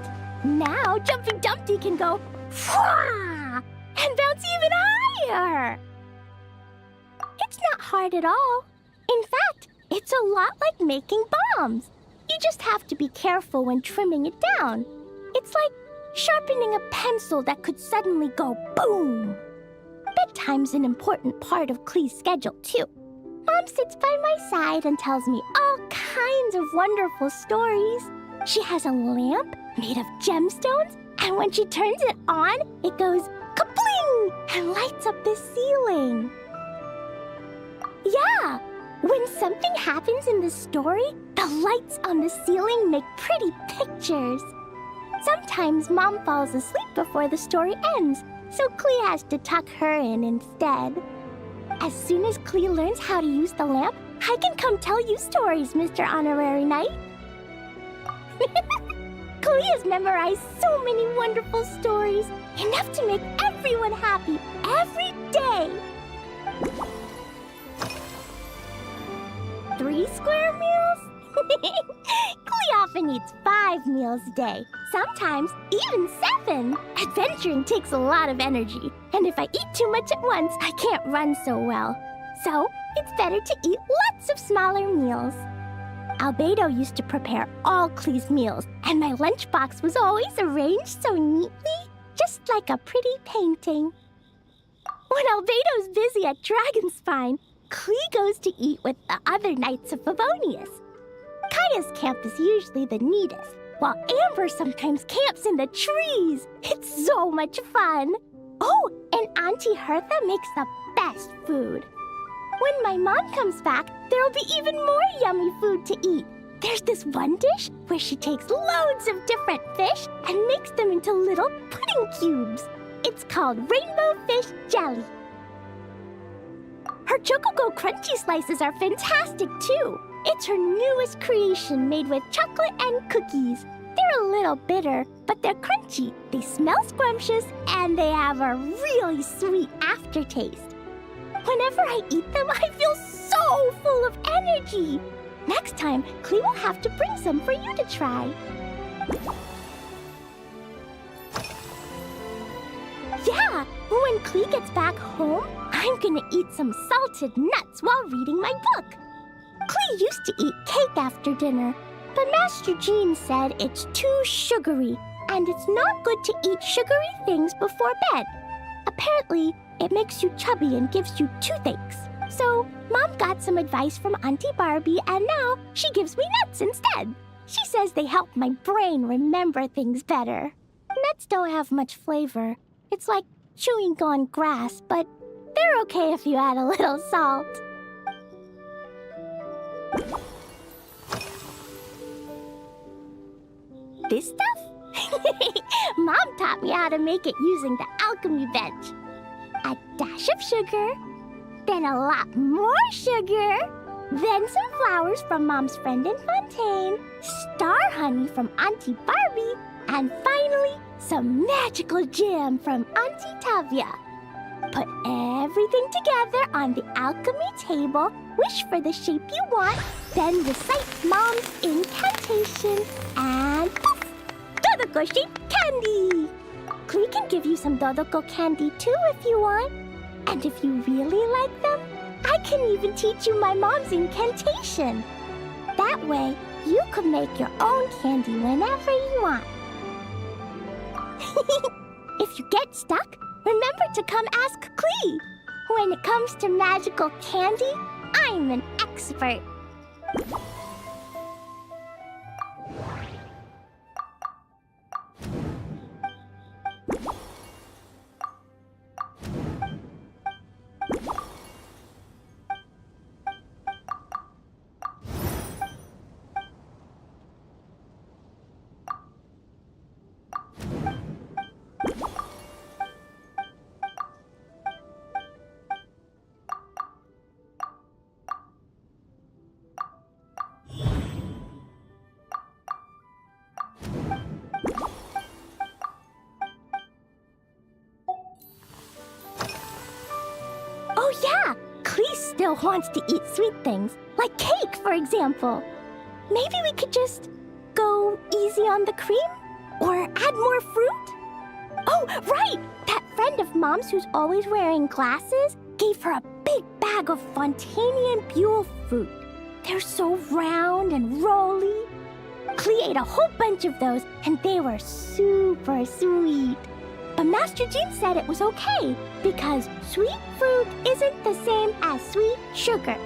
Now Jumping Dumpty can go Fwah! And bounce even higher. It's not hard at all. In fact, it's a lot like making bombs. You just have to be careful when trimming it down. It's like sharpening a pencil that could suddenly go boom. Bedtime's an important part of Klee's schedule, too. Mom sits by my side and tells me all kinds of wonderful stories. She has a lamp made of gemstones, and when she turns it on, it goes kabling and lights up the ceiling. Yeah, when something happens in the story, the lights on the ceiling make pretty pictures. Sometimes Mom falls asleep before the story ends, so Klee has to tuck her in instead. As soon as Klee learns how to use the lamp, I can come tell you stories, Mr. Honorary Knight. Klee has memorized so many wonderful stories, enough to make everyone happy every day. 3 square meals? Klee often eats 5 meals a day, sometimes even 7. Adventuring takes a lot of energy, and if I eat too much at once, I can't run so well. So, it's better to eat lots of smaller meals. Albedo used to prepare all Klee's meals, and my lunchbox was always arranged so neatly, just like a pretty painting. When Albedo's busy at Dragonspine, Klee goes to eat with the other Knights of Favonius. Kaya's camp is usually the neatest, while Amber sometimes camps in the trees. It's so much fun. Oh, and Auntie Hertha makes the best food. When my mom comes back, there'll be even more yummy food to eat. There's this one dish where she takes loads of different fish and makes them into little pudding cubes. It's called Rainbow Fish Jelly. Her Chocogo Crunchy Slices are fantastic, too. It's her newest creation made with chocolate and cookies. They're a little bitter, but they're crunchy. They smell scrumptious, and they have a really sweet aftertaste. Whenever I eat them, I feel so full of energy. Next time, Klee will have to bring some for you to try. Yeah, when Klee gets back home, I'm gonna eat some salted nuts while reading my book. Klee used to eat cake after dinner, but Master Jean said it's too sugary, and it's not good to eat sugary things before bed. Apparently, it makes you chubby and gives you toothaches. So, Mom got some advice from Auntie Barbie, and now she gives me nuts instead. She says they help my brain remember things better. Nuts don't have much flavor. It's like chewing on grass, but they're okay if you add a little salt. This stuff? Mom taught me how to make it using the alchemy bench. A dash of sugar, then a lot more sugar, then some flowers from Mom's friend in Fontaine, star honey from Auntie Barbie, and finally, some magical jam from Auntie Tavia. Put everything together on the alchemy table, wish for the shape you want, then recite Mom's incantation, and poof! Dodoko-shaped candy! Klee can give you some Dodoko candy too if you want. And if you really like them, I can even teach you my mom's incantation. That way, you can make your own candy whenever you want. If you get stuck, remember to come ask Klee. When it comes to magical candy, I'm an expert. still wants to eat sweet things, like cake, for example. Maybe we could just go easy on the cream? Or add more fruit? Oh, right! That friend of Mom's who's always wearing glasses gave her a big bag of Fontanian Buell fruit. They're so round and rolly. Klee ate a whole bunch of those, and they were super sweet. But Master Jean said it was okay, because sweet fruit isn't the same as sweet sugar.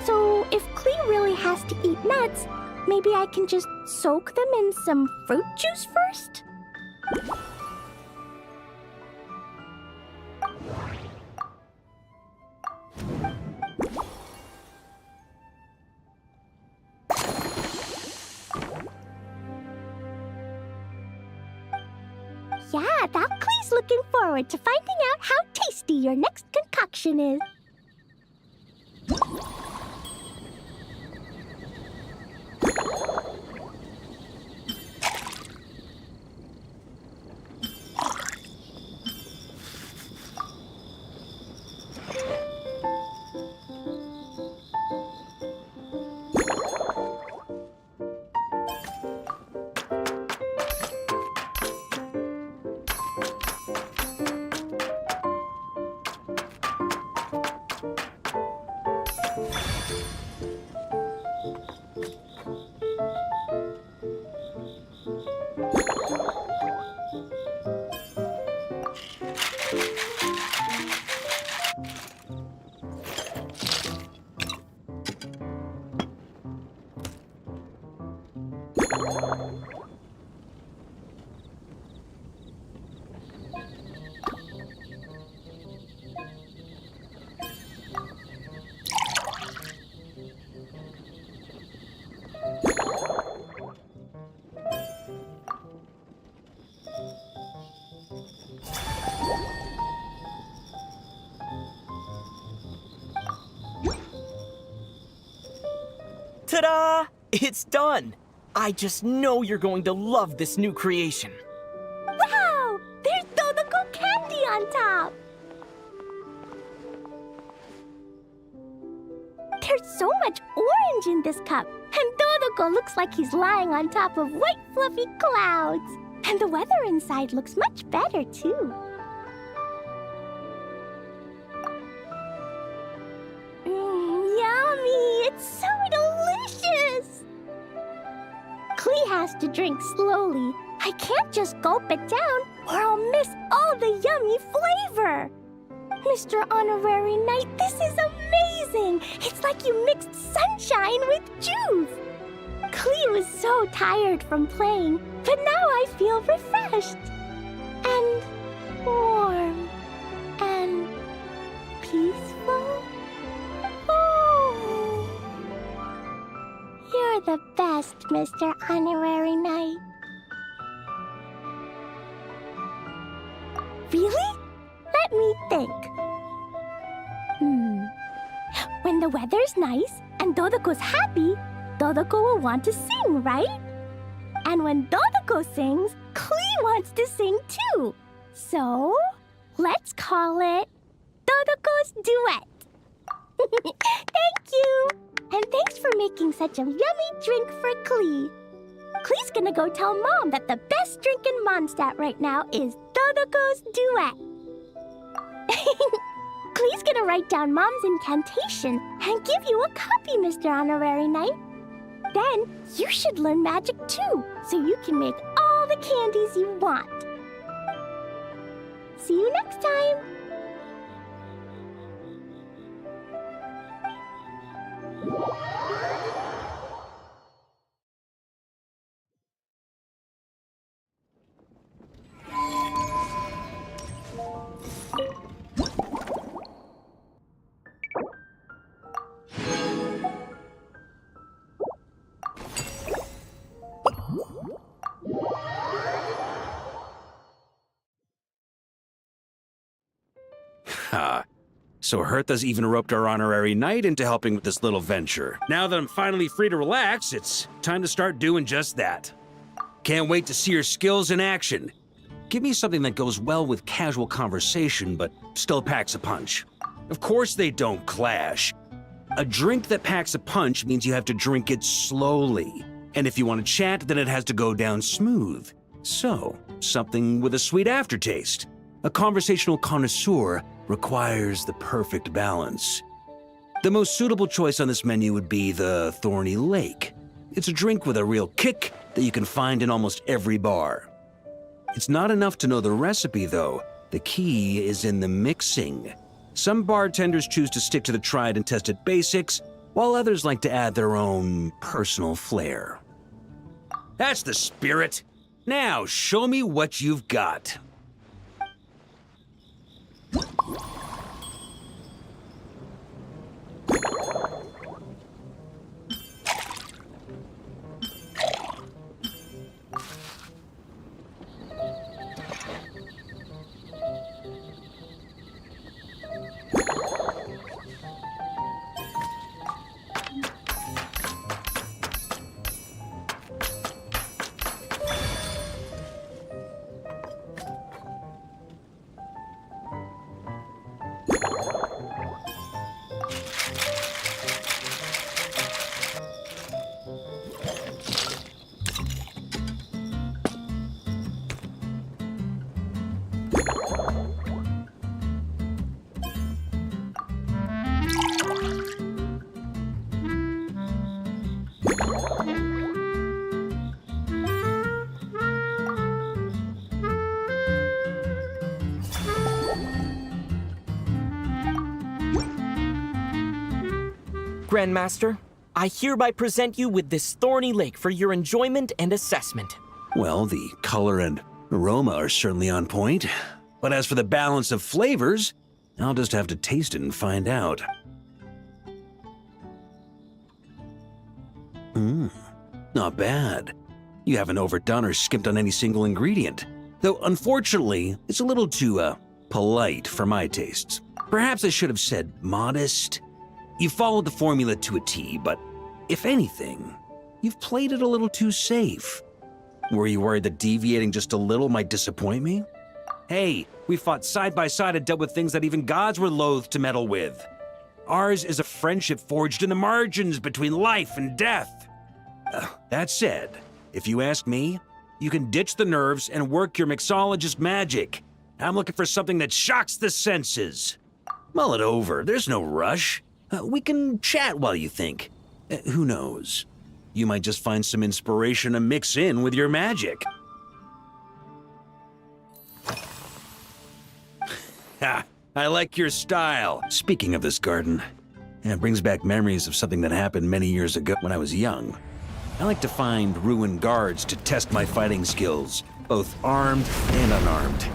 So if Klee really has to eat nuts, maybe I can just soak them in some fruit juice first? Yeah, now Klee's looking forward to finding out how tasty your next concoction is. Ta-da! It's done! I just know you're going to love this new creation. Wow! There's Dodoko candy on top! There's so much orange in this cup, and Dodoko looks like he's lying on top of white fluffy clouds. And the weather inside looks much better, too. Yummy! It's so delicious! Klee has to drink slowly. I can't just gulp it down, or I'll miss all the yummy flavor. Mr. Honorary Knight, this is amazing! It's like you mixed sunshine with juice! Klee was so tired from playing, but now I feel refreshed. And warm. And peaceful. Oh! You're the best, Mr. Honorary Knight. Really? Let me think. When the weather's nice and Dodoko's happy, Dodoko will want to sing, right? And when Dodoko sings, Klee wants to sing too. So, let's call it Dodoko's Duet. Thank you! And thanks for making such a yummy drink for Klee. Klee's gonna go tell Mom that the best drink in Mondstadt right now is Dodoko's Duet. Klee's gonna write down Mom's incantation and give you a copy, Mr. Honorary Knight. Then you should learn magic too, so you can make all the candies you want. See you next time! So Hertha's even roped our honorary knight into helping with this little venture. Now that I'm finally free to relax, it's time to start doing just that. Can't wait to see your skills in action. Give me something that goes well with casual conversation, but still packs a punch. Of course they don't clash. A drink that packs a punch means you have to drink it slowly. And if you want to chat, then it has to go down smooth. So, something with a sweet aftertaste. A conversational connoisseur requires the perfect balance. The most suitable choice on this menu would be the Thorny Lake. It's a drink with a real kick that you can find in almost every bar. It's not enough to know the recipe, though. The key is in the mixing. Some bartenders choose to stick to the tried and tested basics, while others like to add their own personal flair. That's the spirit. Now, show me what you've got. Grandmaster, I hereby present you with this Thorny Lake for your enjoyment and assessment. Well, the color and aroma are certainly on point. But as for the balance of flavors, I'll just have to taste it and find out. Not bad. You haven't overdone or skimped on any single ingredient. Though, unfortunately, it's a little too, polite for my tastes. Perhaps I should have said modest. You followed the formula to a T, but if anything, you've played it a little too safe. Were you worried that deviating just a little might disappoint me? Hey, we fought side by side and dealt with things that even gods were loath to meddle with. Ours is a friendship forged in the margins between life and death. That said, if you ask me, you can ditch the nerves and work your mixologist magic. I'm looking for something that shocks the senses. Mull it over, there's no rush. We can chat while you think. Who knows? You might just find some inspiration to mix in with your magic. Ha! I like your style. Speaking of this garden, it brings back memories of something that happened many years ago when I was young. I like to find ruined guards to test my fighting skills, both armed and unarmed.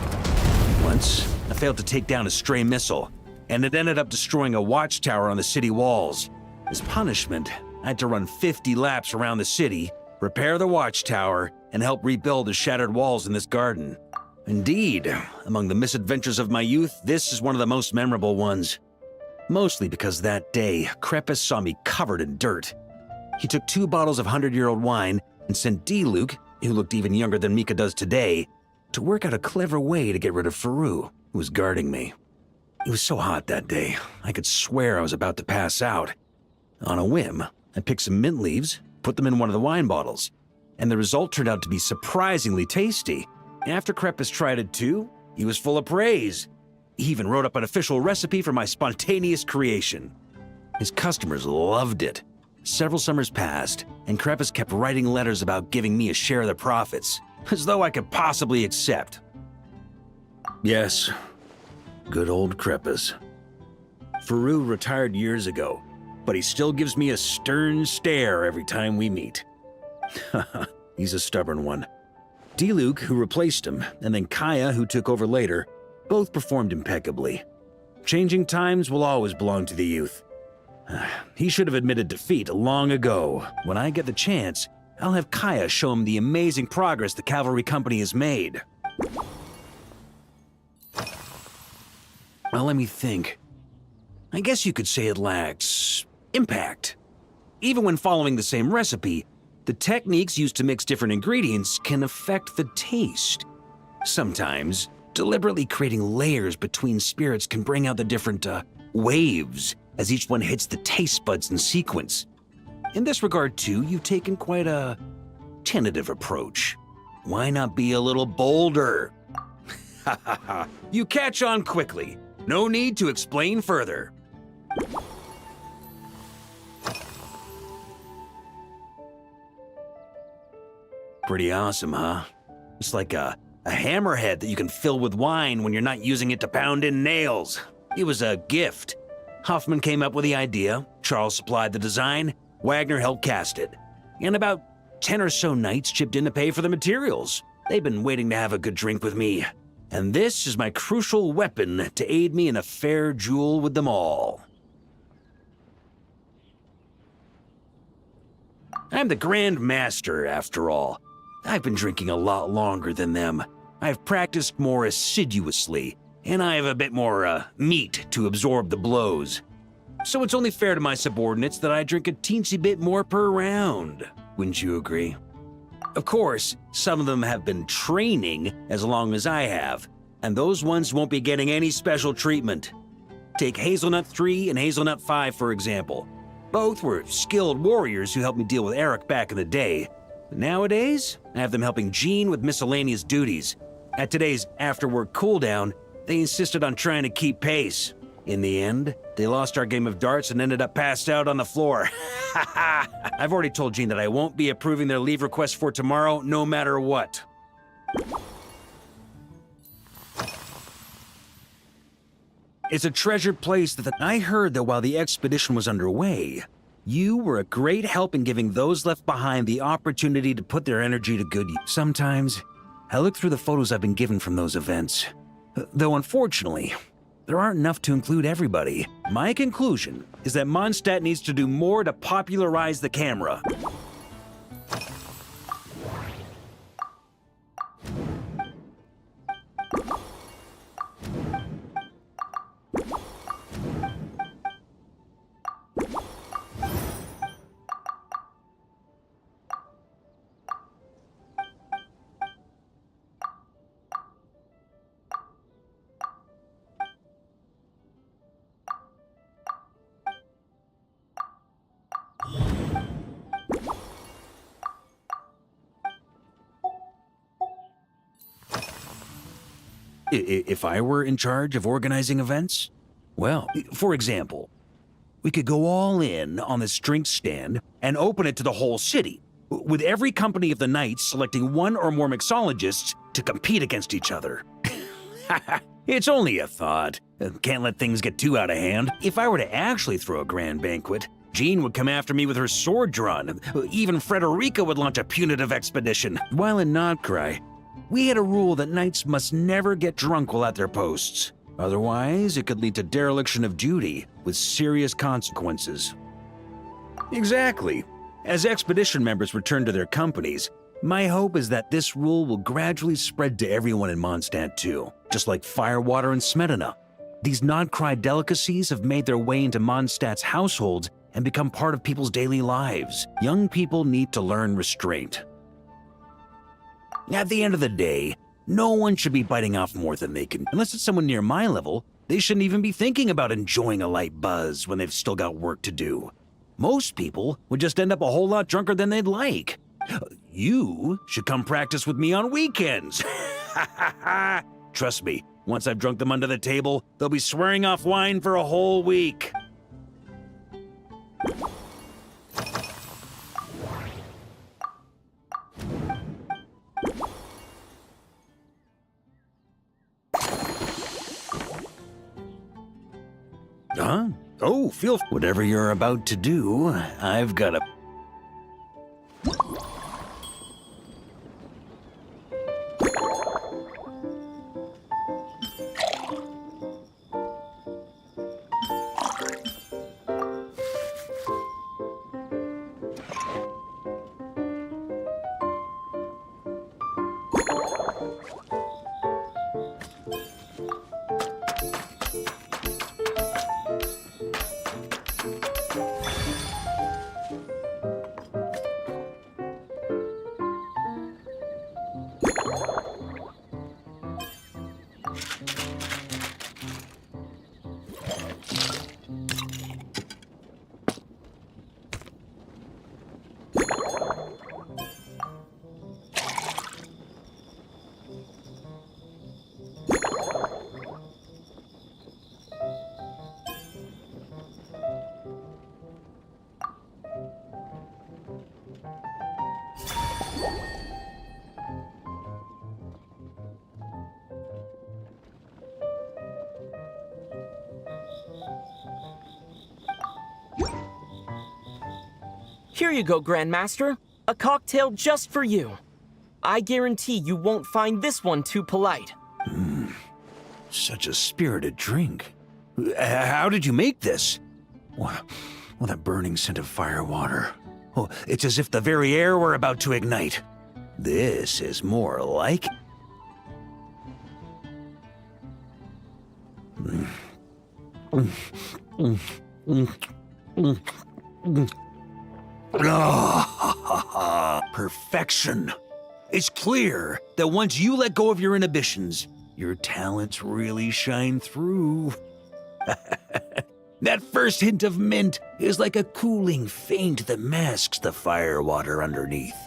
Once, I failed to take down a stray missile, and it ended up destroying a watchtower on the city walls. As punishment, I had to run 50 laps around the city, repair the watchtower, and help rebuild the shattered walls in this garden. Indeed, among the misadventures of my youth, this is one of the most memorable ones. Mostly because that day, Crepus saw me covered in dirt. He took 2 bottles of 100-year-old wine and sent D-Luke, who looked even younger than Mika does today, to work out a clever way to get rid of Faru, who was guarding me. It was so hot that day, I could swear I was about to pass out. On a whim, I picked some mint leaves, put them in one of the wine bottles, and the result turned out to be surprisingly tasty. After Crepus tried it too, he was full of praise. He even wrote up an official recipe for my spontaneous creation. His customers loved it. Several summers passed, and Crepus kept writing letters about giving me a share of the profits, as though I could possibly accept. Yes, good old Crepus. Faru retired years ago, but he still gives me a stern stare every time we meet. He's a stubborn one. D-Luke, who replaced him, and then Kaya, who took over later, both performed impeccably. Changing times will always belong to the youth. He should have admitted defeat long ago. When I get the chance, I'll have Kaya show him the amazing progress the Cavalry Company has made. Well, let me think. I guess you could say it lacks impact. Even when following the same recipe, the techniques used to mix different ingredients can affect the taste. Sometimes, deliberately creating layers between spirits can bring out the different waves, as each one hits the taste buds in sequence. In this regard, too, you've taken quite a tentative approach. Why not be a little bolder? Ha ha ha. You catch on quickly. No need to explain further. Pretty awesome, huh? It's like a hammerhead that you can fill with wine when you're not using it to pound in nails. It was a gift. Hoffman came up with the idea, Charles supplied the design, Wagner helped cast it. And about 10 or so knights chipped in to pay for the materials. They've been waiting to have a good drink with me. And this is my crucial weapon to aid me in a fair duel with them all. I'm the Grand Master, after all. I've been drinking a lot longer than them. I've practiced more assiduously, and I have a bit more, meat to absorb the blows. So it's only fair to my subordinates that I drink a teensy bit more per round. Wouldn't you agree? Of course, some of them have been training as long as I have, and those ones won't be getting any special treatment. Take Hazelnut 3 and Hazelnut 5, for example. Both were skilled warriors who helped me deal with Eric back in the day. Nowadays, I have them helping Jean with miscellaneous duties. At today's after-work cooldown, they insisted on trying to keep pace. In the end, they lost our game of darts and ended up passed out on the floor. I've already told Jean that I won't be approving their leave request for tomorrow, no matter what. It's a treasured place that I heard that while the expedition was underway, you were a great help in giving those left behind the opportunity to put their energy to good use. Sometimes, I look through the photos I've been given from those events. Though unfortunately, there aren't enough to include everybody. My conclusion is that Mondstadt needs to do more to popularize the camera. If I were in charge of organizing events? Well, for example, we could go all in on this drink stand and open it to the whole city, with every company of the Knights selecting one or more mixologists to compete against each other. It's only a thought. Can't let things get too out of hand. If I were to actually throw a grand banquet, Jean would come after me with her sword drawn. Even Frederica would launch a punitive expedition. While in Notcry, we had a rule that knights must never get drunk while at their posts. Otherwise, it could lead to dereliction of duty with serious consequences. Exactly. As expedition members return to their companies, my hope is that this rule will gradually spread to everyone in Mondstadt too, just like firewater and Smedina. These Notcry delicacies have made their way into Mondstadt's households and become part of people's daily lives. Young people need to learn restraint. At the end of the day, no one should be biting off more than they can. Unless it's someone near my level, they shouldn't even be thinking about enjoying a light buzz when they've still got work to do. Most people would just end up a whole lot drunker than they'd like. You should come practice with me on weekends. Trust me, once I've drunk them under the table, they'll be swearing off wine for a whole week. Huh? Oh, feel whatever you're about to do. I've got a... Here you go, Grandmaster. A cocktail just for you. I guarantee you won't find this one too polite. Such a spirited drink. How did you make this? Well, that burning scent of firewater. Oh, it's as if the very air were about to ignite. This is more like... Perfection. It's clear that once you let go of your inhibitions, your talents really shine through. That first hint of mint is like a cooling feint that masks the firewater underneath.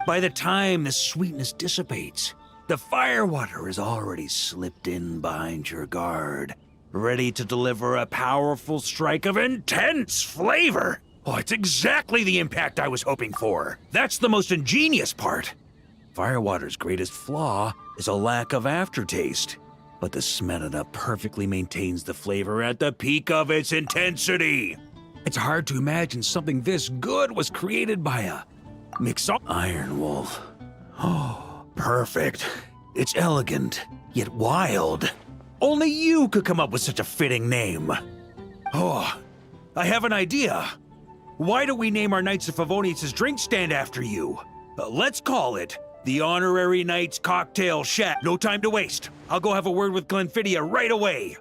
By the time the sweetness dissipates, the firewater is already slipped in behind your guard, ready to deliver a powerful strike of intense flavor. Oh, it's exactly the impact I was hoping for. That's the most ingenious part. Firewater's greatest flaw is a lack of aftertaste, but the Smetana perfectly maintains the flavor at the peak of its intensity. It's hard to imagine something this good was created by a Iron Wolf. Oh, perfect. It's elegant, yet wild. Only you could come up with such a fitting name. Oh, I have an idea. Why don't we name our Knights of Favonius' drink stand after you? Let's call it the Honorary Knights Cocktail Shack. No time to waste. I'll go have a word with Glenfidia right away.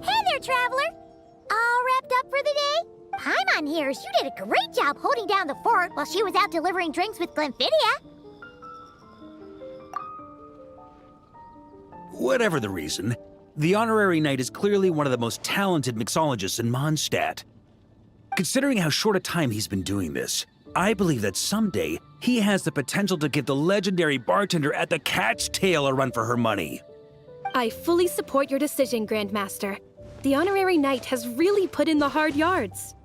Hey there, traveler! All wrapped up for the day? Paimon hears you did a great job holding down the fort while she was out delivering drinks with Glenfidia. Whatever the reason, the Honorary Knight is clearly one of the most talented mixologists in Mondstadt. Considering how short a time he's been doing this, I believe that someday he has the potential to give the legendary bartender at the Cat's Tail a run for her money. I fully support your decision, Grandmaster. The Honorary Knight has really put in the hard yards.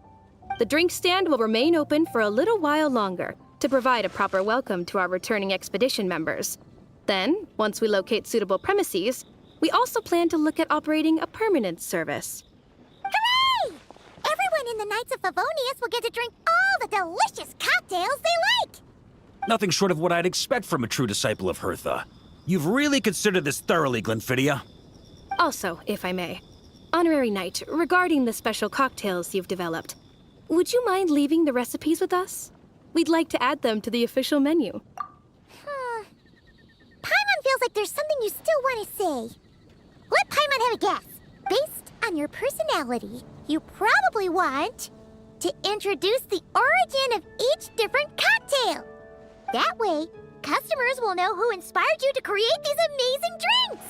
The drink stand will remain open for a little while longer to provide a proper welcome to our returning expedition members. Then, once we locate suitable premises, we also plan to look at operating a permanent service. Hooray! Everyone in the Knights of Favonius will get to drink all the delicious cocktails they like! Nothing short of what I'd expect from a true disciple of Hertha. You've really considered this thoroughly, Glenfidia. Also, if I may, Honorary Knight, regarding the special cocktails you've developed, would you mind leaving the recipes with us? We'd like to add them to the official menu. Paimon feels like there's something you still want to say. Let Paimon have a guess. Based on your personality, you probably want to introduce the origin of each different cocktail. That way, customers will know who inspired you to create these amazing drinks.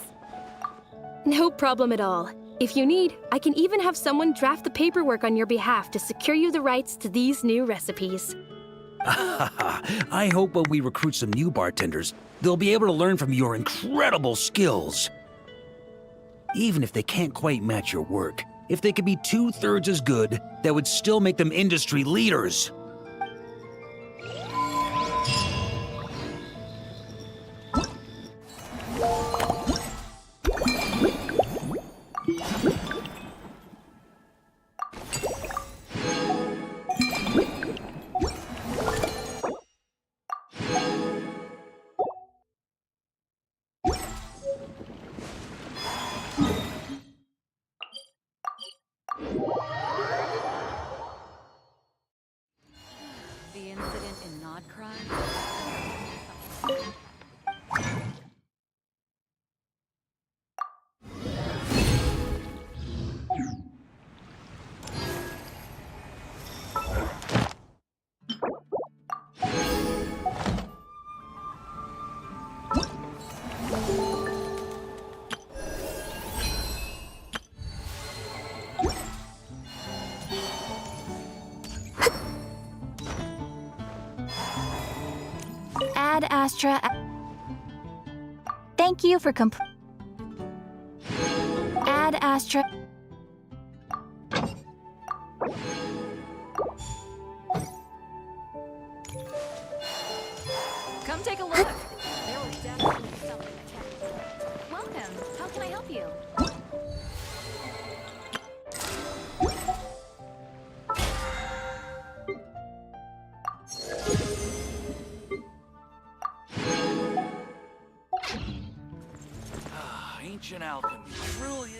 No problem at all. If you need, I can even have someone draft the paperwork on your behalf to secure you the rights to these new recipes. I hope when we recruit some new bartenders, they'll be able to learn from your incredible skills. Even if they can't quite match your work, if they could be 2/3 as good, that would still make them industry leaders. The incident in Nodcry? Ad Astra. Thank you for Ad Astra. Come take a look. There was definitely something attached. Welcome. How can I help you? Ancient alchemy truly